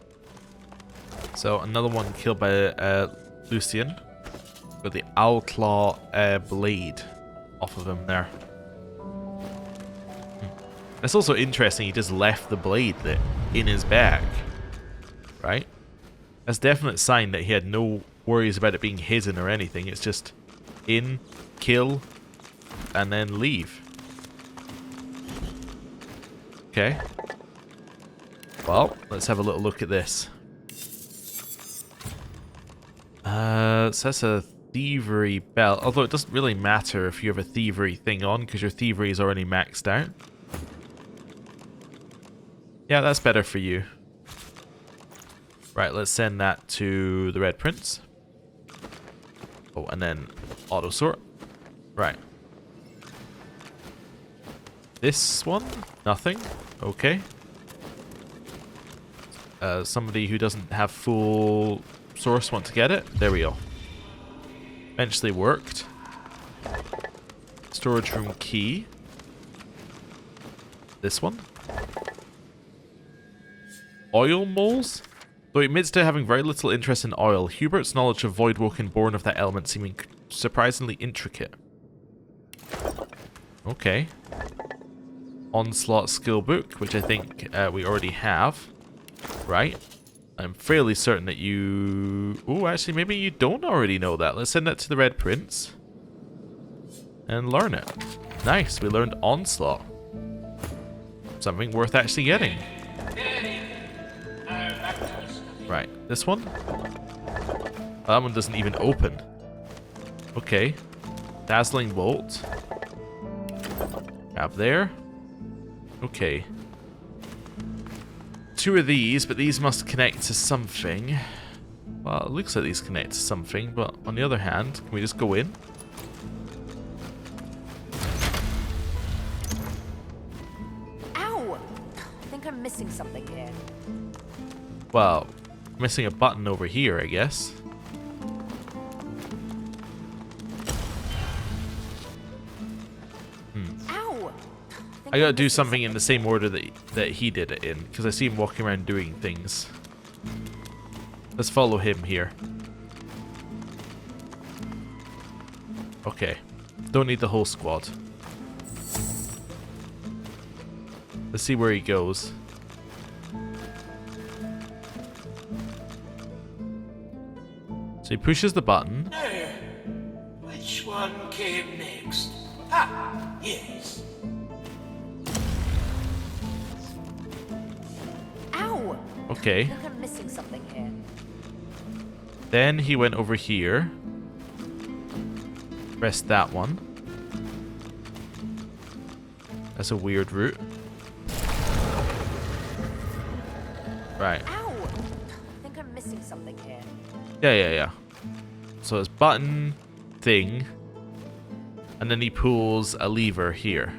So another one killed by Lucian with the owl claw blade off of him there. It's also interesting he just left the blade in his bag. Right? That's a definite sign that he had no worries about it being hidden or anything. It's just in, kill, and then leave. Okay. Well, let's have a little look at this. So that's a thievery belt, although it doesn't really matter if you have a thievery thing on because your thievery is already maxed out. Yeah, that's better for you. Right, let's send that to the Red Prince. Oh, and then auto sort. Right. This one? Nothing. Okay. Somebody who doesn't have full source want to get it. There we go. Eventually worked. Storage room key. This one. Oil moles? Though he admits to having very little interest in oil, Hubert's knowledge of Voidwoken born of that element seeming surprisingly intricate. Okay. Onslaught skill book, which I think we already have. Right. I'm fairly certain that you... Oh, actually, maybe you don't already know that. Let's send that to the Red Prince. And learn it. Nice, we learned Onslaught. Something worth actually getting. Right, this one? That one doesn't even open. Okay. Dazzling Bolt. Have there. Okay. Two of these, but these must connect to something. Well, it looks like these connect to something, but on the other hand, can we just go in? Ow! I think I'm missing something here. Well, missing a button over here, I guess. Ow! I gotta do something in the same order that he did it in, because I see him walking around doing things. Let's follow him here. Okay. Don't need the whole squad. Let's see where he goes. So he pushes the button. Now, which one came next? Ah, yes. Ow! Okay. I think I'm missing something here. Then he went over here. Pressed that one. That's a weird route. Right. Ow! I think I'm missing something here. Yeah. So it's button, thing, and then he pulls a lever here.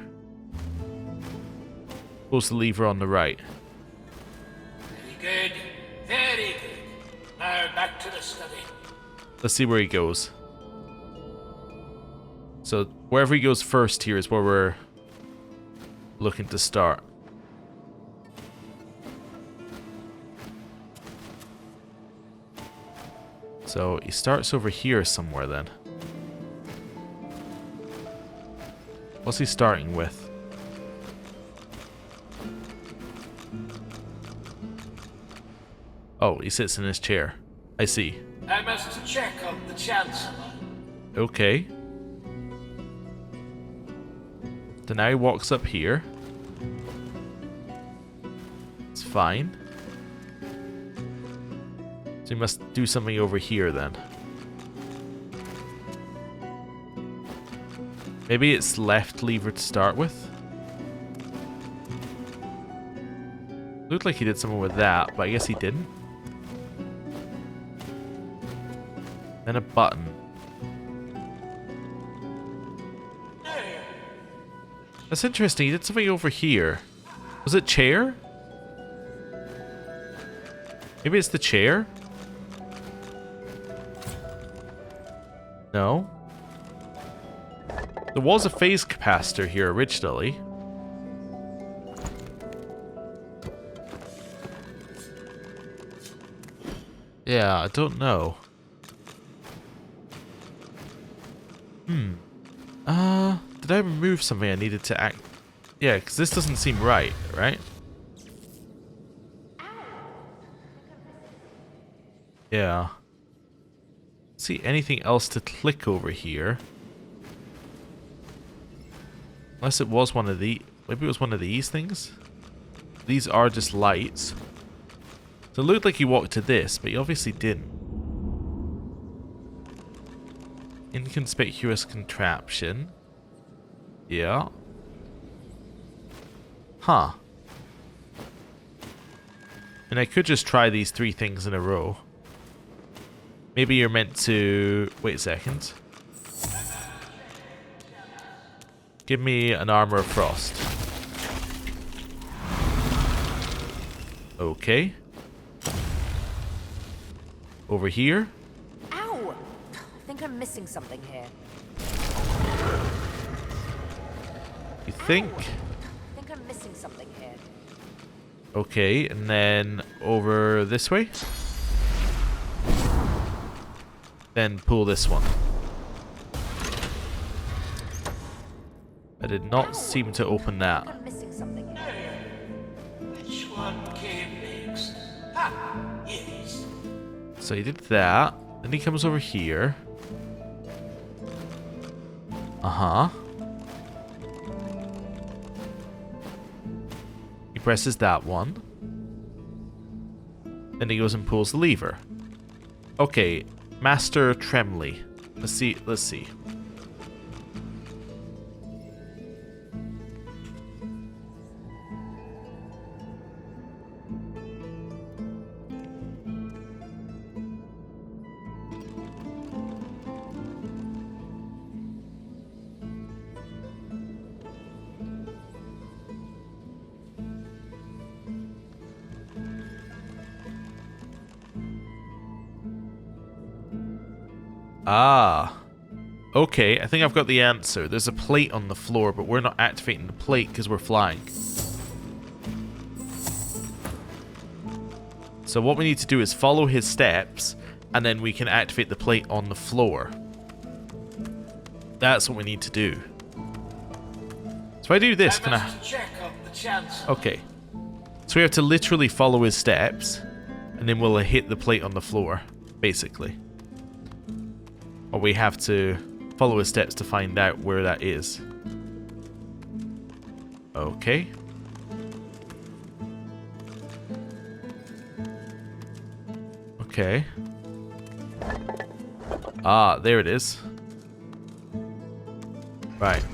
Pulls the lever on the right. Very good. Very good. Now back to the study. Let's see where he goes. So wherever he goes first here is where we're looking to start. So he starts over here somewhere then. What's he starting with? Oh, he sits in his chair. I see. I must check on the Chancellor. Okay. So now he walks up here. It's fine. So he must do something over here then. Maybe it's left lever to start with. Looked like he did something with that, but I guess he didn't. Then a button. That's interesting. He did something over here. Was it chair? Maybe it's the chair? No. There was a phase capacitor here originally. Yeah, I don't know. Did I remove something I needed to act? Yeah, because this doesn't seem right, right? Yeah. See anything else to click over here? Unless it was one of the... Maybe it was one of these things? These are just lights. So it looked like he walked to this, but he obviously didn't. Inconspicuous contraption. Yeah. Huh. And I could just try these 3 things in a row. Maybe you're meant to... Wait a second. Give me an armor of frost. Okay. Over here. Ow! I think I'm missing something here. You think? I think I'm missing something here. Okay, and then over this way. Then pull this one. I did not seem to open that. I'm missing something here. Which one came next? Ah, yes. So he did that. Then he comes over here. Uh-huh. He presses that one. Then he goes and pulls the lever. Okay, Master Tremley. Let's see. Ah. Okay, I think I've got the answer. There's a plate on the floor, but we're not activating the plate because we're flying. So what we need to do is follow his steps, and then we can activate the plate on the floor. That's what we need to do. So if I do this, can I... Check on the chance. Okay. So we have to literally follow his steps, and then we'll hit the plate on the floor, basically. Or we have to follow his steps to find out where that is. Okay. Okay. Ah, there it is. Right.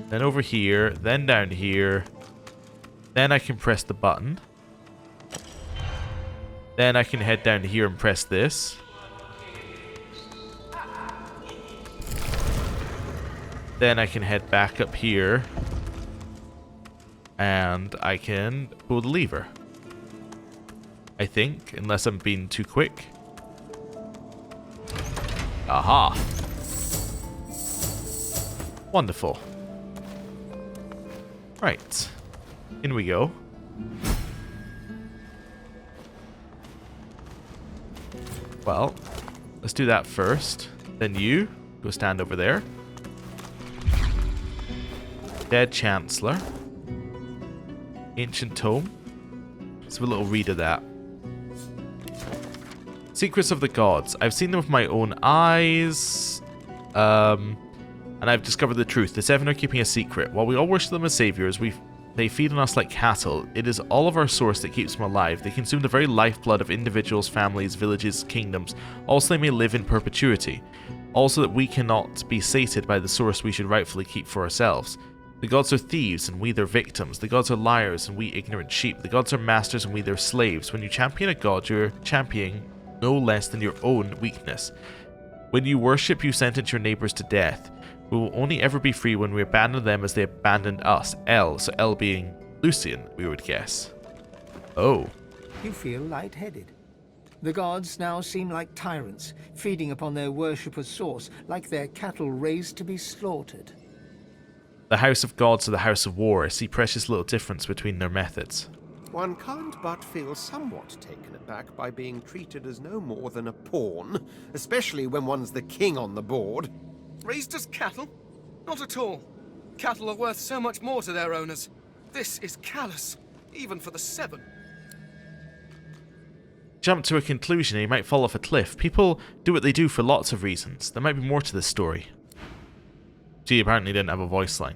Then over here, then down here. Then I can press the button. Then I can head down here and press this. Then I can head back up here. And I can pull the lever. I think, unless I'm being too quick. Aha! Wonderful. Right. In we go. Well, let's do that first. Then you go stand over there. Dead Chancellor. Ancient Tome. Let's have a little read of that. Secrets of the Gods. I've seen them with my own eyes. And and I've discovered the truth. The Seven are keeping a secret. While we all worship them as saviors, they feed on us like cattle. It is all of our source that keeps them alive. They consume the very lifeblood of individuals, families, villages, kingdoms. Also, they may live in perpetuity. Also, that we cannot be sated by the source we should rightfully keep for ourselves. The gods are thieves, and we their victims. The gods are liars, and we ignorant sheep. The gods are masters, and we their slaves. When you champion a god, you're championing no less than your own weakness. When you worship, you sentence your neighbors to death. We will only ever be free when we abandon them as they abandoned us. So L being Lucian, we would guess. Oh. You feel lightheaded. The gods now seem like tyrants, feeding upon their worshipper's source, like their cattle raised to be slaughtered. The House of Gods or the House of War, I see precious little difference between their methods. One can't but feel somewhat taken aback by being treated as no more than a pawn, especially when one's the king on the board. Raised as cattle? Not at all. Cattle are worth so much more to their owners. This is callous, even for the Seven. Jump to a conclusion and you might fall off a cliff. People do what they do for lots of reasons. There might be more to this story. Gee, apparently didn't have a voice line.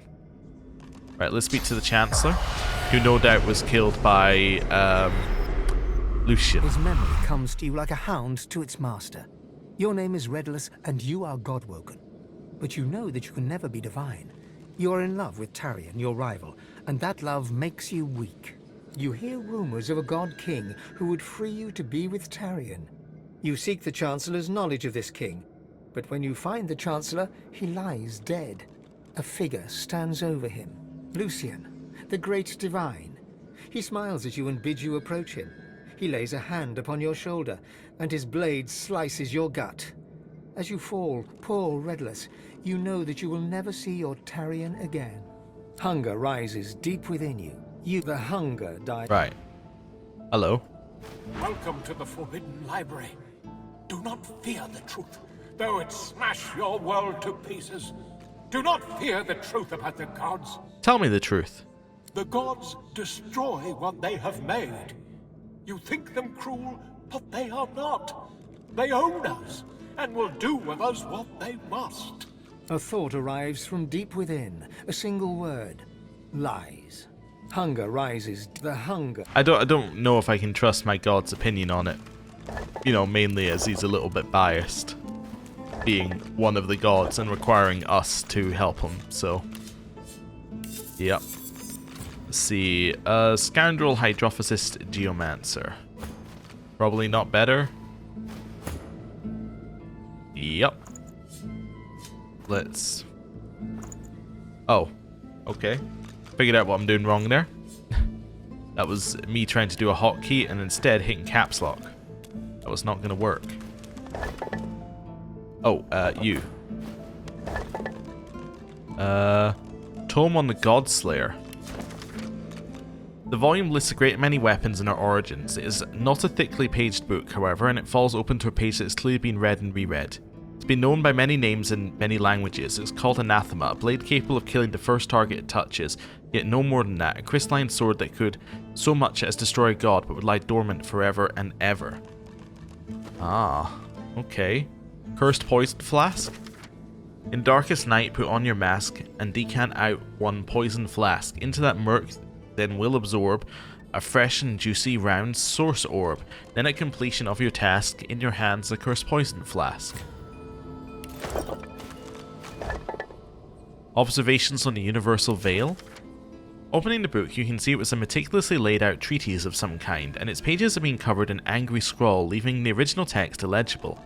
Right, let's speak to the Chancellor, who no doubt was killed by Lucian. His memory comes to you like a hound to its master. Your name is Redless, and you are God-woken. But you know that you can never be divine. You are in love with Tarion, your rival, and that love makes you weak. You hear rumors of a god-king who would free you to be with Tarion. You seek the Chancellor's knowledge of this king, but when you find the Chancellor, he lies dead. A figure stands over him. Lucian, the great divine. He smiles at you and bids you approach him. He lays a hand upon your shoulder, and his blade slices your gut. As you fall, poor Redless, you know that you will never see your Tarion again. Hunger rises deep within you. The hunger dies. Right. Hello. Welcome to the Forbidden Library. Do not fear the truth, though it smash your world to pieces. Do not fear the truth about the gods. Tell me the truth. The gods destroy what they have made. You think them cruel, but they are not. They own us, and will do with us what they must. A thought arrives from deep within, a single word. Lies. Hunger rises. The hunger. I don't know if I can trust my god's opinion on it. You know, mainly as he's a little bit biased. Being one of the gods and requiring us to help him, so. Yep. Let's see. Scoundrel Hydrophysist Geomancer. Probably not better. Yep. Let's... Oh. Okay. Figured out what I'm doing wrong there. That was me trying to do a hotkey and instead hitting caps lock. That was not going to work. Oh, you. Tome on the Godslayer. The volume lists a great many weapons and their origins. It is not a thickly paged book, however, and it falls open to a page that has clearly been read and reread. It's been known by many names in many languages. It's called Anathema, a blade capable of killing the first target it touches, yet no more than that. A crystalline sword that could so much as destroy a god, but would lie dormant forever and ever. Ah, okay. Cursed poison flask. In darkest night, put on your mask and decant out one poison flask. Into that murk then will absorb a fresh and juicy round source orb. Then at completion of your task, in your hands the cursed poison flask. Observations on the Universal Veil. Opening the book, you can see it was a meticulously laid out treatise of some kind, and its pages have been covered in angry scrawl, leaving the original text illegible.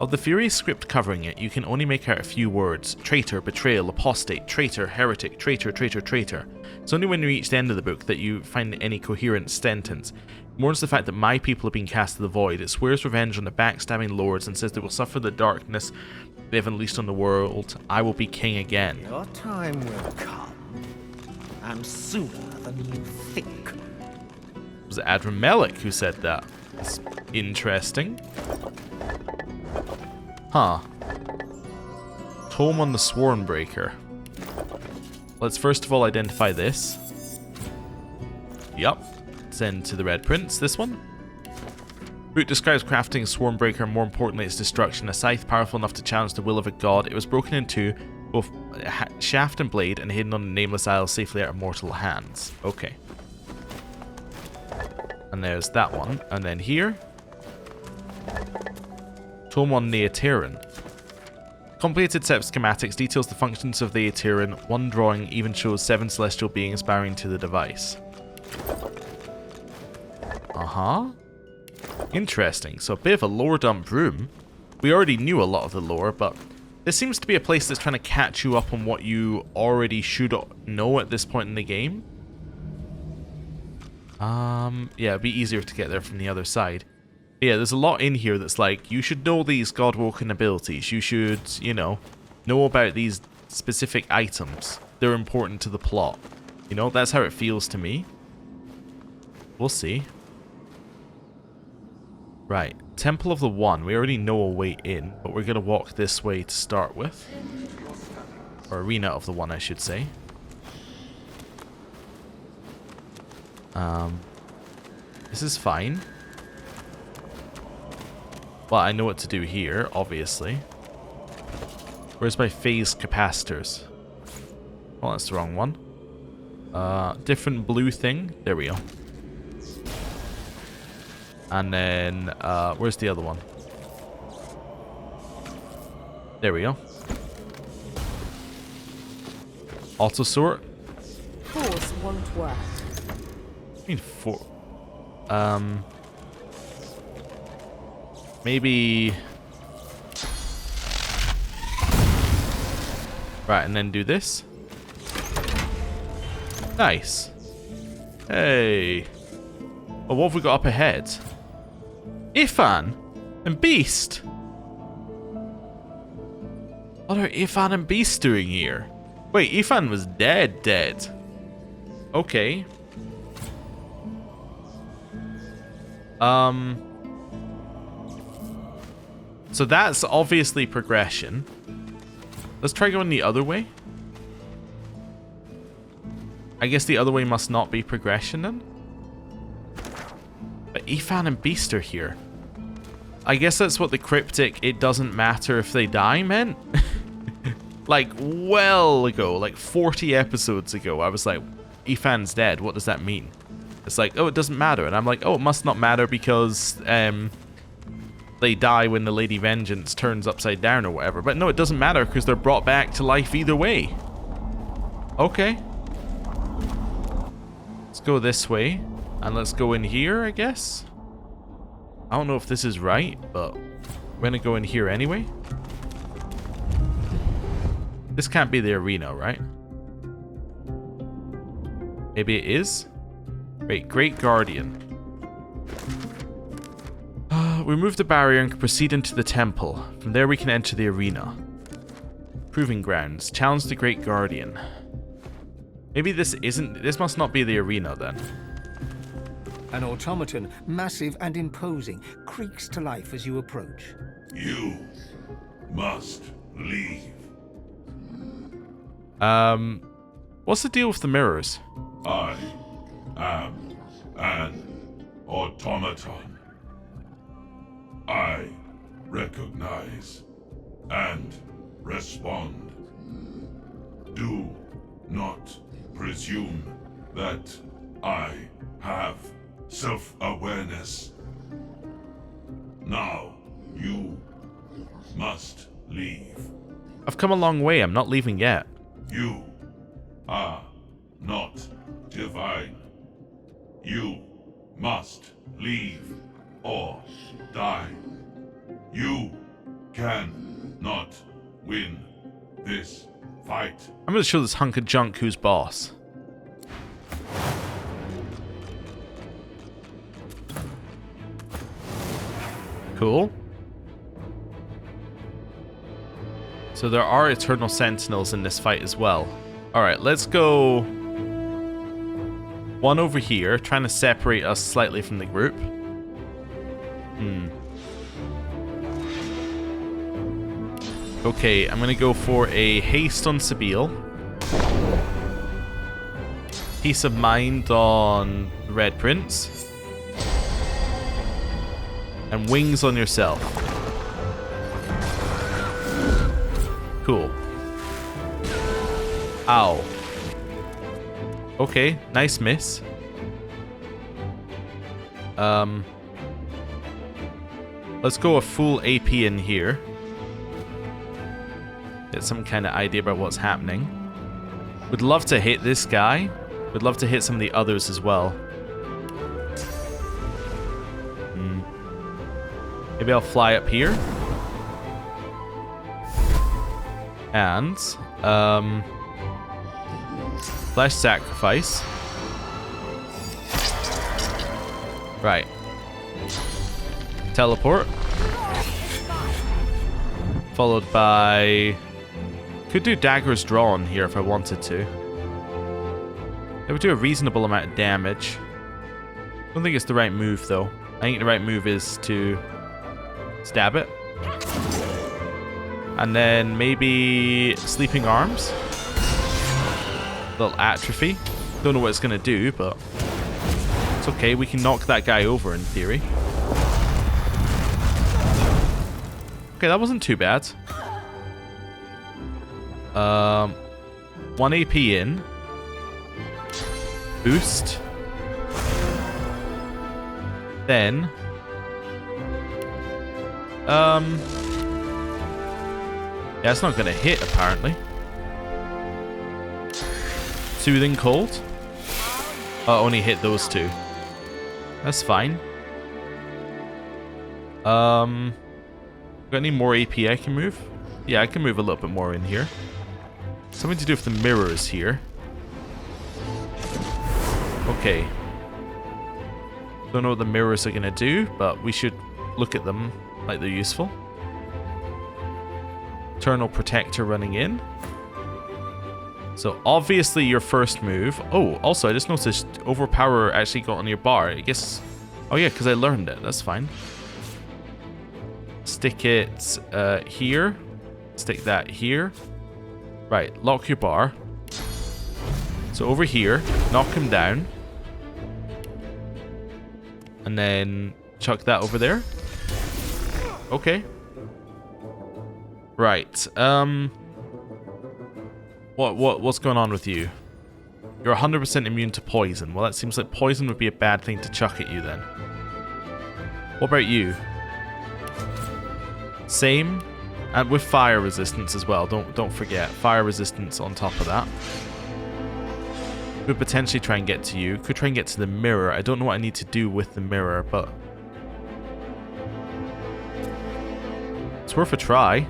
Of the furious script covering it, you can only make out a few words: traitor, betrayal, apostate, traitor, heretic, traitor, traitor, traitor. It's only when you reach the end of the book that you find any coherent sentence. It mourns the fact that my people have been cast to the void. It swears revenge on the backstabbing lords and says they will suffer the darkness they have unleashed on the world. I will be king again. Your time will come, and sooner than you think. Was it Adram Melek who said that? It's interesting. Huh. Tome on the Swornbreaker. Let's first of all identify this. Yup. Send to the Red Prince. This one. Book describes crafting a Swornbreaker and more importantly its destruction. A scythe powerful enough to challenge the will of a god. It was broken in two Both shaft and blade, and hidden on the Nameless Isle, safely out of mortal hands. Okay. And there's that one. And then here. Tome on the Aeterin. Complicated set of schematics details the functions of the Aeterin. One drawing even shows 7 celestial beings bowing to the device. Uh-huh. Interesting. So a bit of a lore dump room. We already knew a lot of the lore, but this seems to be a place that's trying to catch you up on what you already should know at this point in the game. Yeah, it'd be easier to get there from the other side. But yeah, there's a lot in here that's like, you should know these God-woken abilities. You should, you know about these specific items. They're important to the plot. You know, that's how it feels to me. We'll see. Right, Temple of the One. We already know a way in, but we're going to walk this way to start with. Or Arena of the One, I should say. This is fine. Well, I know what to do here, obviously. Where's my phase capacitors? Oh, that's the wrong one. Different blue thing. There we go. And then, where's the other one? There we go. Auto sort. Force won't work. I mean, maybe. Right, and then do this. Nice. Hey. Oh, what have we got up ahead? Ifan and Beast. What are Ifan and Beast doing here? Wait, Ifan was dead. Okay. So that's obviously progression. Let's try going the other way. I guess the other way must not be progression then. But Ifan and Beast are here. I guess that's what the cryptic "it doesn't matter if they die" meant. Like, well ago, like 40 episodes ago, I was like, Ifan's dead, what does that mean? It's like, oh, it doesn't matter. And I'm like, oh, it must not matter because they die when the Lady Vengeance turns upside down or whatever. But no, it doesn't matter because they're brought back to life either way. Okay. Let's go this way. And let's go in here, I guess. I don't know if this is right, but we're going to go in here anyway. This can't be the arena, right? Maybe it is? Wait, Great Guardian. Remove the barrier and can proceed into the temple. From there we can enter the arena. Proving grounds. Challenge the Great Guardian. Maybe this isn't... This must not be the arena then. An automaton, massive and imposing, creaks to life as you approach. You must leave. What's the deal with the mirrors? I am an automaton. I recognize and respond. Do not presume that I have self-awareness. Now, you must leave. I've come a long way. I'm not leaving yet. You are not divine. You must leave or die. You can not win this fight. I'm going to show this hunk of junk who's boss. Cool. So there are Eternal Sentinels in this fight as well. Alright, let's go one over here, trying to separate us slightly from the group. Okay, I'm going to go for a haste on Sabile. Peace of mind on Red Prince. And wings on yourself. Cool. Ow. Okay, nice miss. Let's go a full AP in here. Get some kind of idea about what's happening. Would love to hit this guy. Would love to hit some of the others as well. Maybe I'll fly up here. And, flesh sacrifice. Right. Teleport. Followed by... Could do daggers drawn here if I wanted to. It would do a reasonable amount of damage. I don't think it's the right move though. I think the right move is to stab it. And then maybe sleeping arms. Little atrophy. Don't know what it's gonna do, but it's okay. We can knock that guy over in theory. Okay, that wasn't too bad. 1 AP in. Boost. Then yeah, it's not gonna hit apparently. Soothing cold. Oh, only hit those two. That's fine. Got any more AP I can move? Yeah, I can move a little bit more in here. Something to do with the mirrors here. Okay. Don't know what the mirrors are gonna do, but we should look at them like they're useful. Eternal Protector running in. So obviously your first move. Oh, also I just noticed Overpower actually got on your bar. I guess. Oh yeah, because I learned it. That's fine. Stick it here. Stick that here. Right, lock your bar. So over here, knock him down. And then chuck that over there. Okay. Right. What's going on with you? You're 100% immune to poison. Well, that seems like poison would be a bad thing to chuck at you then. What about you? Same, and with fire resistance as well. Don't forget fire resistance on top of that. Could potentially try and get to you. Could try and get to the mirror. I don't know what I need to do with the mirror, but it's worth a try.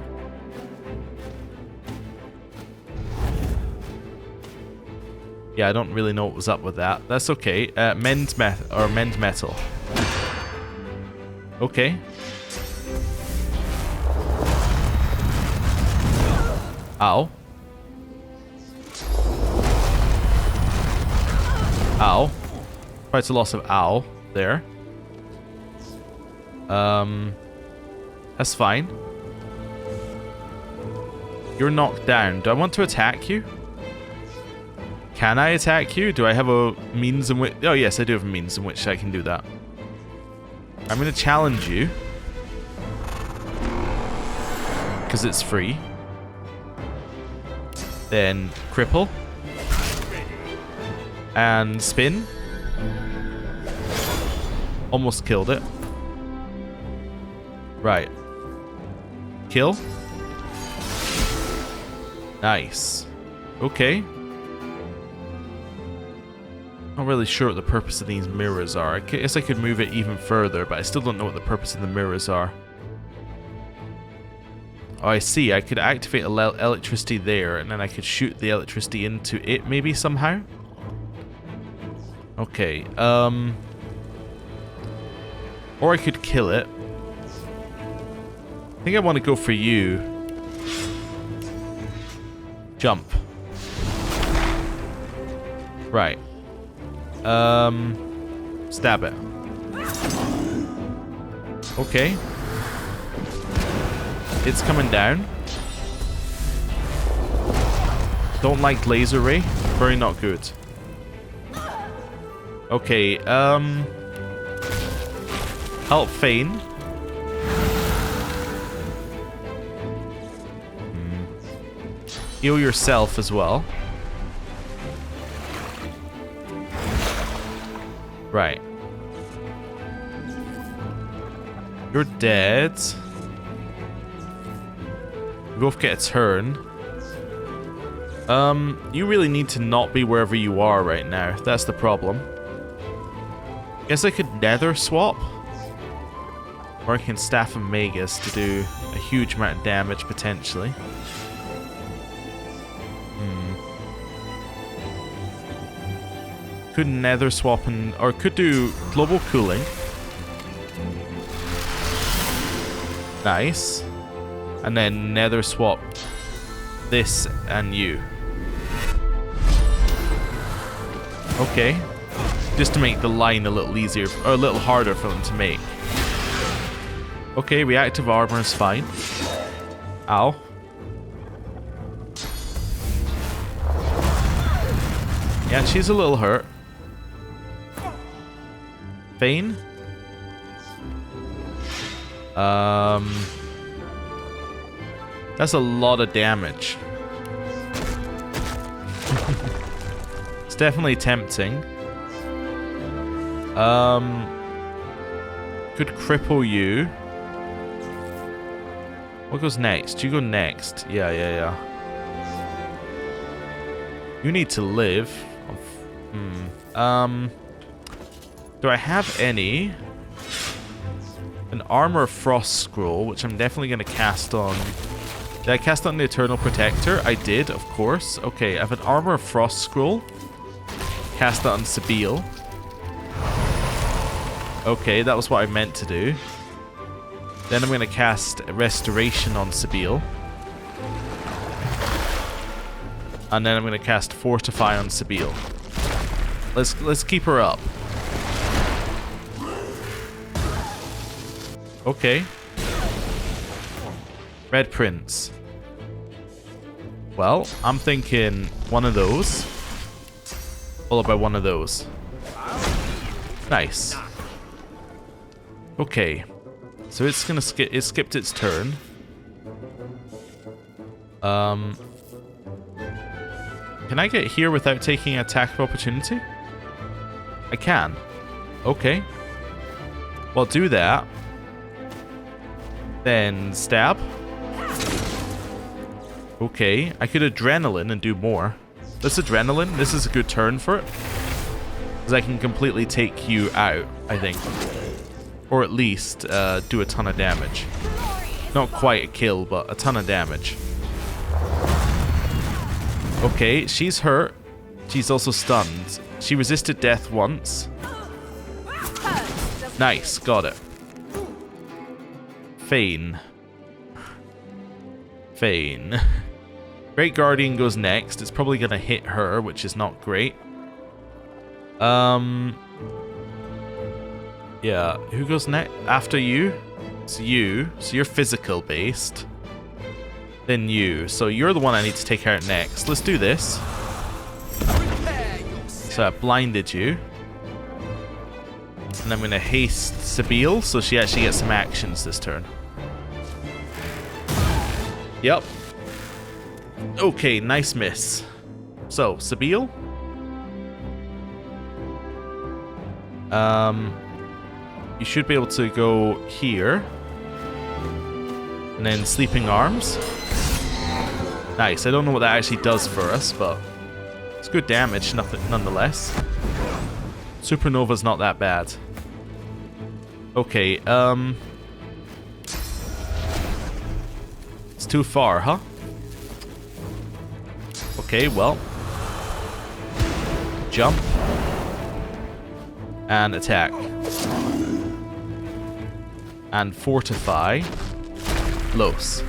Yeah, I don't really know what was up with that. That's okay. Mend metal. Okay. Ow. Ow. Quite a loss of ow there. That's fine. You're knocked down. Do I want to attack you? Can I attack you? Do I have a means in which... Oh yes, I do have a means in which I can do that. I'm going to challenge you. Because it's free. Then cripple. And spin. Almost killed it. Right. Kill. Nice. Okay. Not really sure what the purpose of these mirrors are. I guess I could move it even further, but I still don't know what the purpose of the mirrors are. Oh, I see. I could activate electricity there, and then I could shoot the electricity into it maybe somehow. Okay, or I could kill it. I think I want to go for you. Jump. Right. Stab it. Okay. It's coming down. Don't like laser ray. Very not good. Okay, help feign. Heal yourself as well. Right. You're dead. We both get a turn. You really need to not be wherever you are right now. That's the problem. Guess I could nether swap. Or I can Staff of Magus to do a huge amount of damage, potentially. Could nether swap and... or could do global cooling. Nice. And then nether swap this and you. Okay. Just to make the line a little easier, or a little harder for them to make. Okay, reactive armor is fine. Ow. Yeah, she's a little hurt. Fane? That's a lot of damage. It's definitely tempting. Could cripple you. What goes next? You go next. Yeah. You need to live. Do I have any? An Armor of Frost Scroll, which I'm definitely going to cast on. Did I cast on the Eternal Protector? I did, of course. Okay, I have an Armor of Frost Scroll. Cast that on Sabile. Okay, that was what I meant to do. Then I'm going to cast Restoration on Sabile. And then I'm going to cast Fortify on Sabile. Let's keep her up. Okay. Red Prince. Well, I'm thinking one of those. Followed by one of those. Nice. Okay. So it's gonna skip. It skipped its turn. Can I get here without taking an attack of opportunity? I can. Okay. Well, do that. Then stab. Okay. I could adrenaline and do more. This adrenaline, this is a good turn for it. Because I can completely take you out, I think. Or at least do a ton of damage. Not quite a kill, but a ton of damage. Okay, she's hurt. She's also stunned. She resisted death once. Nice, got it. Fane. Great Guardian goes next. It's probably going to hit her, which is not great. Yeah, who goes next? After you? It's you. So you're physical based. Then you. So you're the one I need to take out next. Let's do this. So I blinded you. And I'm going to haste Sabile, so she actually gets some actions this turn. Yep. Okay, nice miss. So, Sabile. You should be able to go here. And then Sleeping Arms. Nice. I don't know what that actually does for us, but it's good damage nonetheless. Supernova's not that bad. Okay, it's too far, huh? Okay, well. Jump. And attack. And fortify. Los.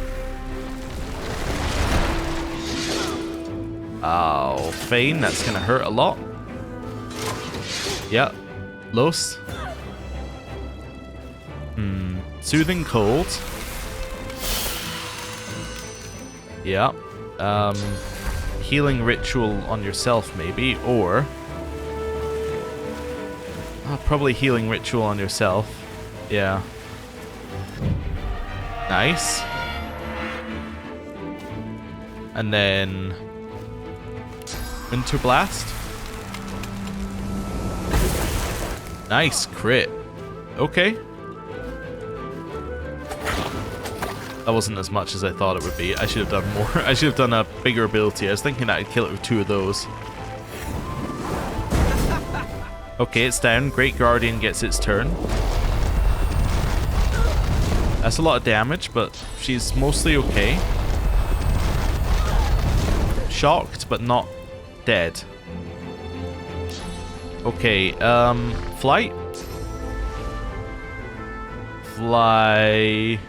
Oh, Fane, that's gonna hurt a lot. Yeah. Los. Soothing Cold. Yeah. Healing Ritual on yourself, maybe, or... probably Healing Ritual on yourself. Yeah. Nice. And then... Winter Blast. Nice crit. Okay. That wasn't as much as I thought it would be. I should have done more. I should have done a bigger ability. I was thinking that I'd kill it with 2 of those. Okay, it's down. Great Guardian gets its turn. That's a lot of damage, but she's mostly okay. Shocked, but not dead. Okay, flight. Fly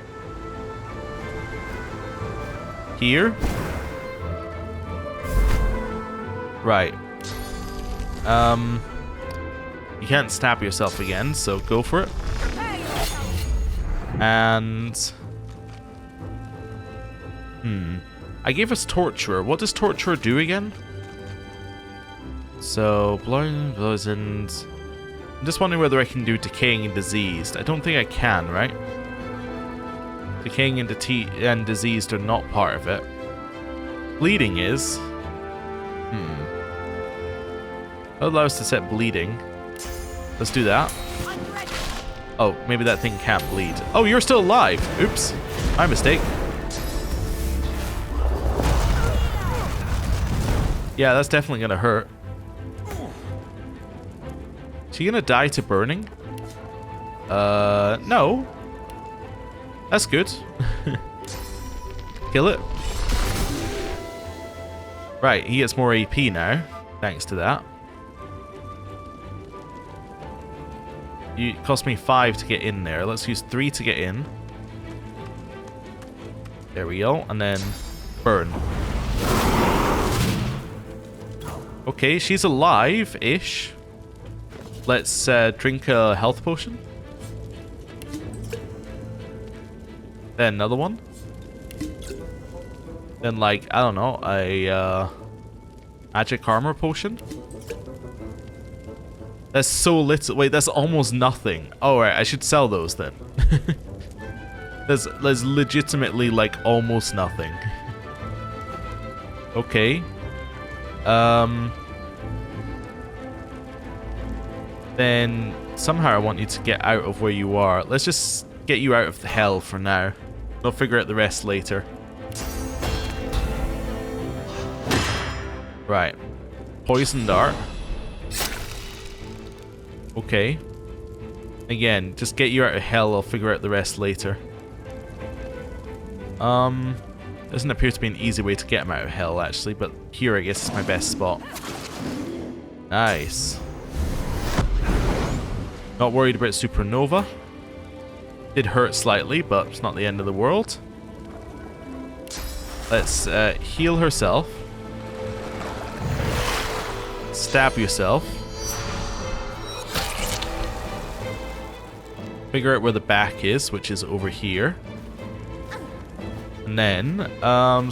here. Right. You can't stab yourself again, so go for it. And I gave us Torturer. What does Torturer do again? So, blows and... I'm just wondering whether I can do Decaying and Diseased. I don't think I can, right? Decaying and Diseased are not part of it. Bleeding is. That allows us to set Bleeding. Let's do that. Oh, maybe that thing can't bleed. Oh, you're still alive. Oops. My mistake. Yeah, that's definitely gonna hurt. Is she gonna die to burning? No. That's good. Kill it. Right, he gets more AP now, thanks to that. It cost me 5 to get in there. Let's use 3 to get in. There we go. And then burn. Okay, she's alive-ish. Let's drink a health potion. Then another one. Then, like, I don't know, a magic armor potion. That's so little. Wait, that's almost nothing. Oh, right, I should sell those then. There's legitimately, like, almost nothing. Okay. Then somehow I want you to get out of where you are. Let's just get you out of the hell for now. We'll figure out the rest later. Right. Poison dart. Okay. Again, just get you out of hell. I'll figure out the rest later. Doesn't appear to be an easy way to get him out of hell, actually, but here I guess is my best spot. Nice. Not worried about Supernova. Did hurt slightly, but it's not the end of the world. Let's heal herself. Stab yourself. Figure out where the back is, which is over here. And then,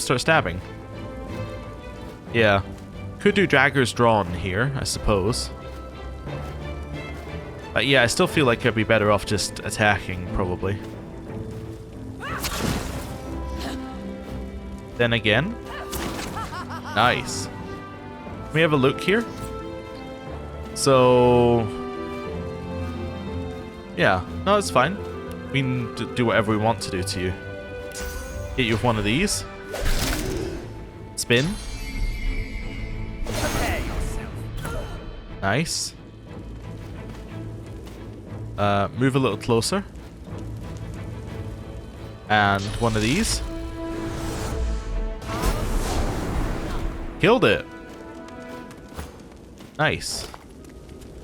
start stabbing. Yeah. Could do Dagger's Drawn here, I suppose. But yeah, I still feel like I'd be better off just attacking, probably. Then again. Nice. Can we have a look here? So... yeah, no, it's fine. We can do whatever we want to do to you. Hit you with one of these. Spin. Nice. Move a little closer. And one of these. Killed it. Nice.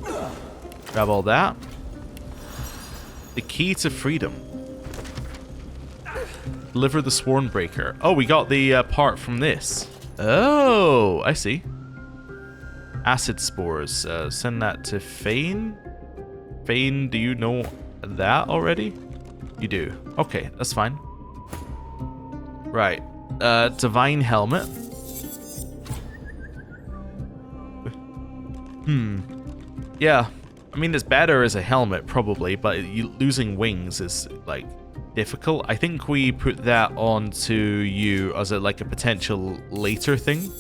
Grab all that. The key to freedom. Deliver the Swornbreaker. Oh, we got the part from this. Oh, I see. Acid spores. Send that to Fane. Fane, do you know that already? You do. Okay, that's fine. Right. Divine Helmet. Yeah. I mean, it's better as a helmet, probably, but losing wings is, like, difficult. I think we put that onto you as like a potential later thing.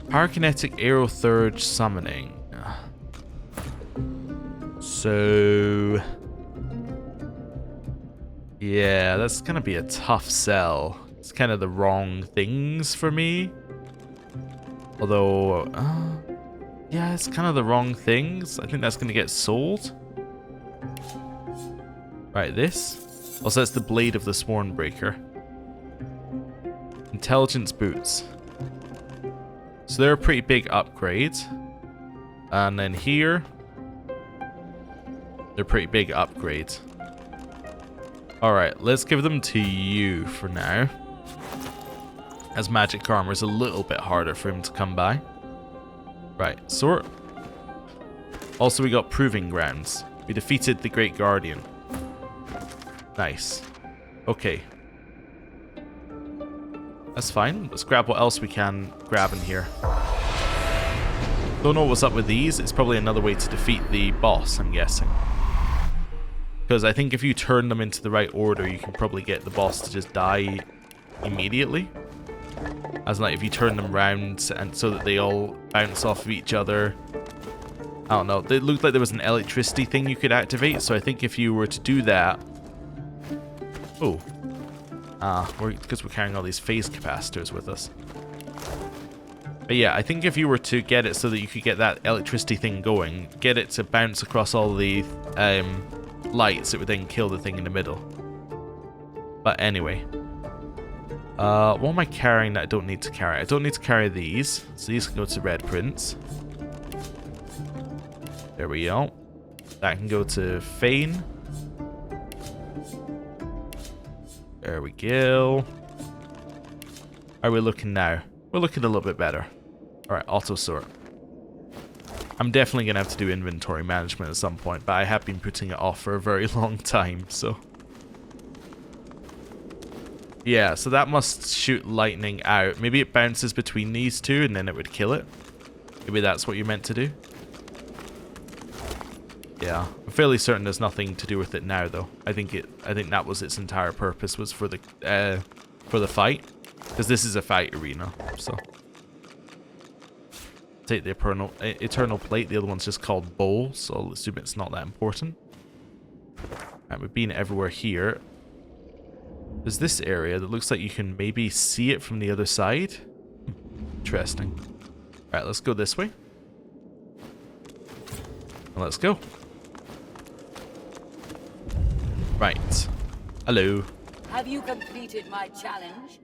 Pyrokinetic Arrow Third Summoning. So... yeah, that's gonna be a tough sell. It's kind of the wrong things for me. Although, yeah, it's kind of the wrong things. I think that's gonna get sold. Right, this. Also, that's the blade of the Swornbreaker. Intelligence boots. So they're a pretty big upgrade. And then here, they're pretty big upgrade. Alright, let's give them to you for now. As magic armor is a little bit harder for him to come by. Right, sort. Also, we got proving grounds. We defeated the Great Guardian. Nice. Okay. That's fine. Let's grab what else we can grab in here. Don't know what's up with these. It's probably another way to defeat the boss, I'm guessing. Because I think if you turn them into the right order, you can probably get the boss to just die immediately. As in, like, if you turn them round and so that they all bounce off of each other. I don't know. It looked like there was an electricity thing you could activate, so I think if you were to do that... oh. Because we're carrying all these phase capacitors with us. But yeah, I think if you were to get it so that you could get that electricity thing going, get it to bounce across all the lights, it would then kill the thing in the middle. But anyway. What am I carrying that I don't need to carry? I don't need to carry these. So these can go to Red Prince. There we go. That can go to Fane. There we go. How are we looking now? We're looking a little bit better. Alright, auto sort. I'm definitely going to have to do inventory management at some point, but I have been putting it off for a very long time, so... yeah, so that must shoot lightning out. Maybe it bounces between these two and then it would kill it. Maybe that's what you're meant to do. Yeah, I'm fairly certain there's nothing to do with it now, though. I think that was its entire purpose, was for the fight, because this is a fight arena. So take the eternal plate. The other one's just called bowl, so I'll assume it's not that important. Right, we've been everywhere here. There's this area that looks like you can maybe see it from the other side. Interesting. Right, let's go this way. And let's go. Right. Hello. Have you completed my challenge?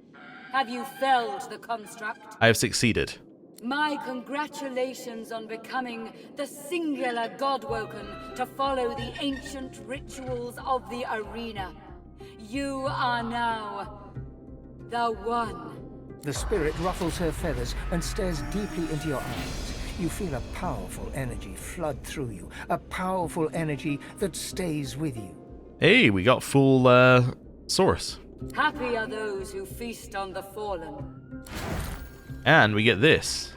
Have you felled the construct? I have succeeded. My congratulations on becoming the singular Godwoken to follow the ancient rituals of the arena. You are now the one. The spirit ruffles her feathers and stares deeply into your eyes. You feel a powerful energy flood through you. A powerful energy that stays with you. Hey, we got full source. Happy are those who feast on the fallen. And we get this.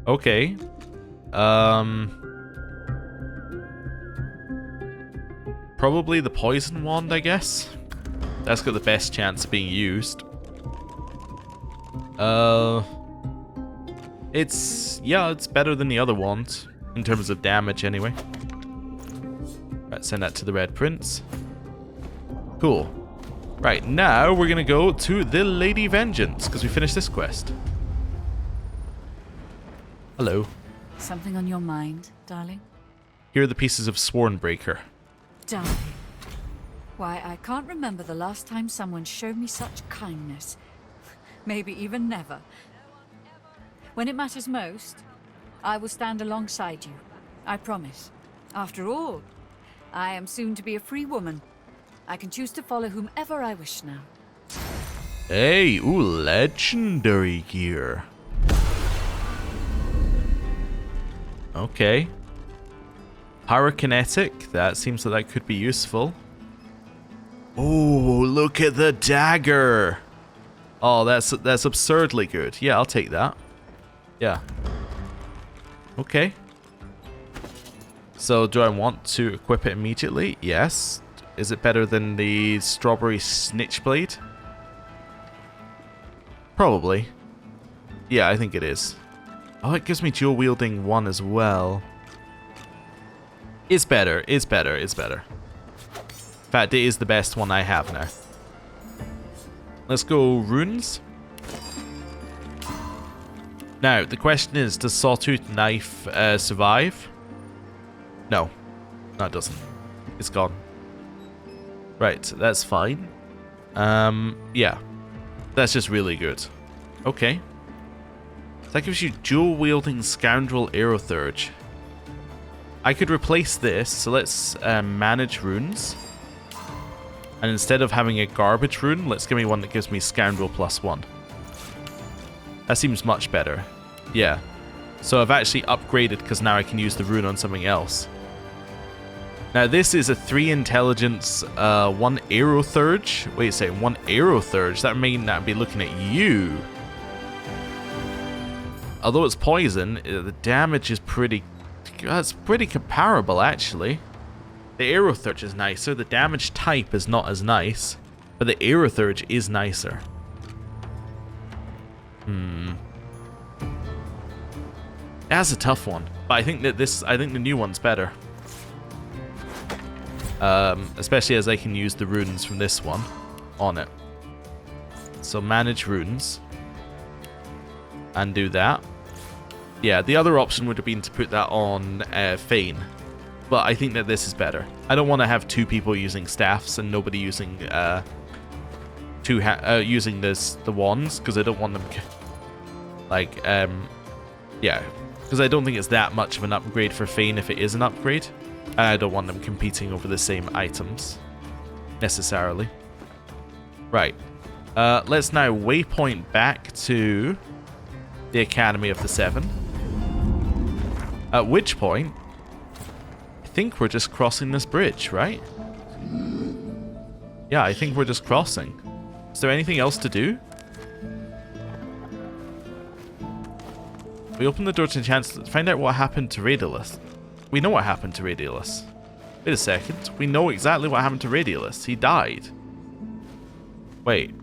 Okay. Probably the poison wand, I guess. That's got the best chance of being used. It's better than the other wand in terms of damage anyway. Right, send that to the Red Prince. Cool. Right, now we're gonna go to the Lady Vengeance because we finished this quest. Hello. Something on your mind, darling? Here are the pieces of Swornbreaker. Darling. Why, I can't remember the last time someone showed me such kindness. Maybe even never. When it matters most, I will stand alongside you. I promise. After all, I am soon to be a free woman. I can choose to follow whomever I wish now. Hey, ooh, legendary gear. Okay. Pyrokinetic, that seems like that could be useful. Oh, look at the dagger. Oh, that's absurdly good. Yeah, I'll take that. Yeah. Okay. So, do I want to equip it immediately? Yes. Is it better than the strawberry snitchblade? Probably. Yeah, I think it is. Oh, it gives me dual wielding 1 as well. It's better. It's better. It's better. In fact, it is the best one I have now. Let's go runes. Now, the question is, does Sawtooth Knife survive? No. No, it doesn't. It's gone. Right, that's fine. Yeah. That's just really good. Okay. That gives you dual-wielding Scoundrel Aerothurge. I could replace this, so let's manage runes. And instead of having a garbage rune, let's give me one that gives me Scoundrel +1. That seems much better. Yeah. So I've actually upgraded because now I can use the rune on something else. Now this is a 3 intelligence, 1 Aerothurge. Wait a second, 1 Aerothurge? That may not be looking at you. Although it's poison, the damage is pretty... That's pretty comparable, actually. The Aerothurge is nicer. The damage type is not as nice. But the Aerothurge is nicer. That's a tough one. But I think that I think the new one's better. Especially as I can use the runes from this one on it. So manage runes. And do that. Yeah, the other option would have been to put that on Fane. But I think that this is better. I don't want to have 2 people using staffs and nobody using using the wands, because I don't want them yeah, because I don't think it's that much of an upgrade for Fane if it is an upgrade. And I don't want them competing over the same items necessarily. Right. Let's now waypoint back to the Academy of the Seven. At which point, I think we're just crossing this bridge, right? Yeah, I think we're just crossing. Is there anything else to do? We open the door to a chance to find out what happened to Radiolus. We know what happened to Radiolus. Wait a second. We know exactly what happened to Radiolus. He died. Wait.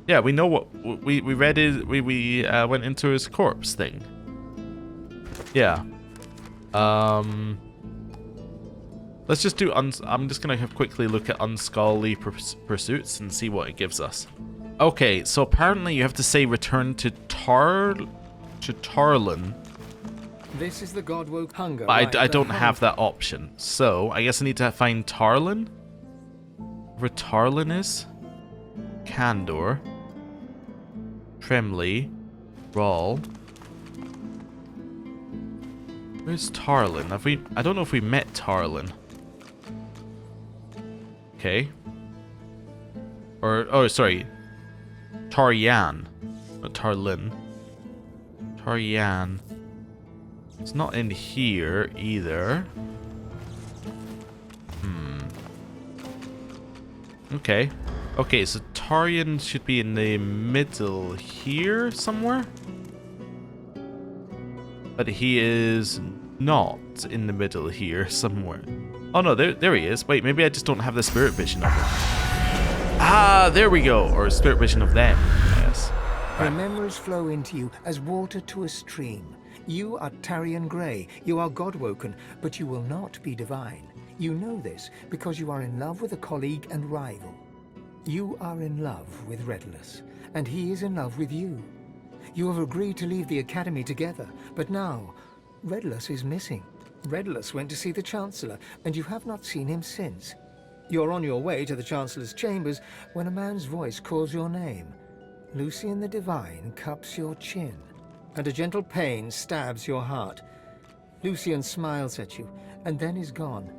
Yeah, we know what we read. We went into his corpse thing. Yeah. Let's just do. I'm just gonna quickly look at unscholarly pursuits and see what it gives us. Okay, so apparently you have to say return to Tarlin. This is the God-woke hunger. But I don't have that option, so I guess I need to find Tarlin. Where Tarlin is? Candor. Tremley. Rawl. Where's Tarlin? I don't know if we met Tarlin. Okay. Oh, sorry. Taryan. Not Tarlin. Taryan. It's not in here either. Okay. Okay, so Taryan should be in the middle here somewhere. But he is not in the middle here somewhere. Oh no, there he is. Wait, maybe I just don't have the spirit vision of him. Ah, there we go. Or spirit vision of them, yes. Her memories flow into you as water to a stream. You are Tarian Grey, you are God-woken, but you will not be divine. You know this because you are in love with a colleague and rival. You are in love with Redulus, and he is in love with you. You have agreed to leave the Academy together, but now, Redulus is missing. Redulus went to see the Chancellor, and you have not seen him since. You're on your way to the Chancellor's chambers when a man's voice calls your name. Lucian the Divine cups your chin, and a gentle pain stabs your heart. Lucian smiles at you, and then is gone,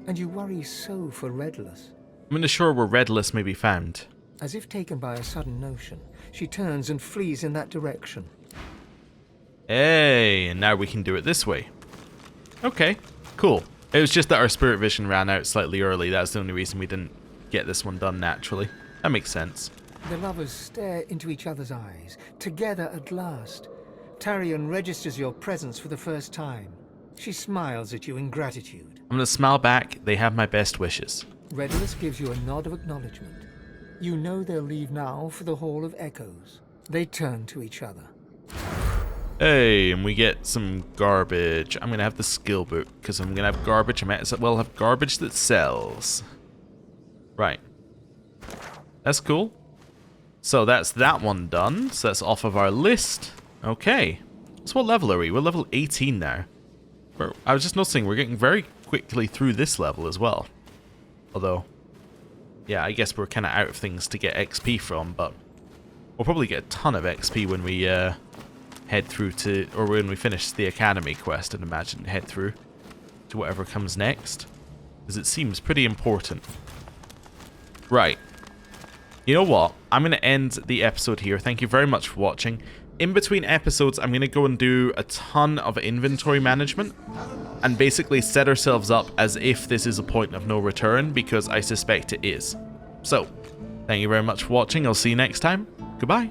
and you worry so for Redulus. I'm in the shore where Redulus may be found. As if taken by a sudden notion, she turns and flees in that direction. Hey, and now we can do it this way. Okay, cool. It was just that our spirit vision ran out slightly early. That's the only reason we didn't get this one done naturally. That makes sense. The lovers stare into each other's eyes, together at last. Tarian registers your presence for the first time. She smiles at you in gratitude. I'm gonna smile back. They have my best wishes. Redulus gives you a nod of acknowledgement. You know they'll leave now for the Hall of Echoes. They turn to each other. Hey, and we get some garbage. I'm going to have the skill book, because I'm going to have garbage. I might as well have garbage that sells. Right. That's cool. So that's that one done. So that's off of our list. Okay. So what level are we? We're level 18 now. I was just noticing we're getting very quickly through this level as well. Although, yeah, I guess we're kind of out of things to get XP from, but we'll probably get a ton of XP when we head through to, or when we finish the Academy quest, and imagine head through to whatever comes next, because it seems pretty important. Right. You know what? I'm going to end the episode here. Thank you very much for watching. In between episodes, I'm going to go and do a ton of inventory management and basically set ourselves up as if this is a point of no return, because I suspect it is. So, thank you very much for watching. I'll see you next time. Goodbye.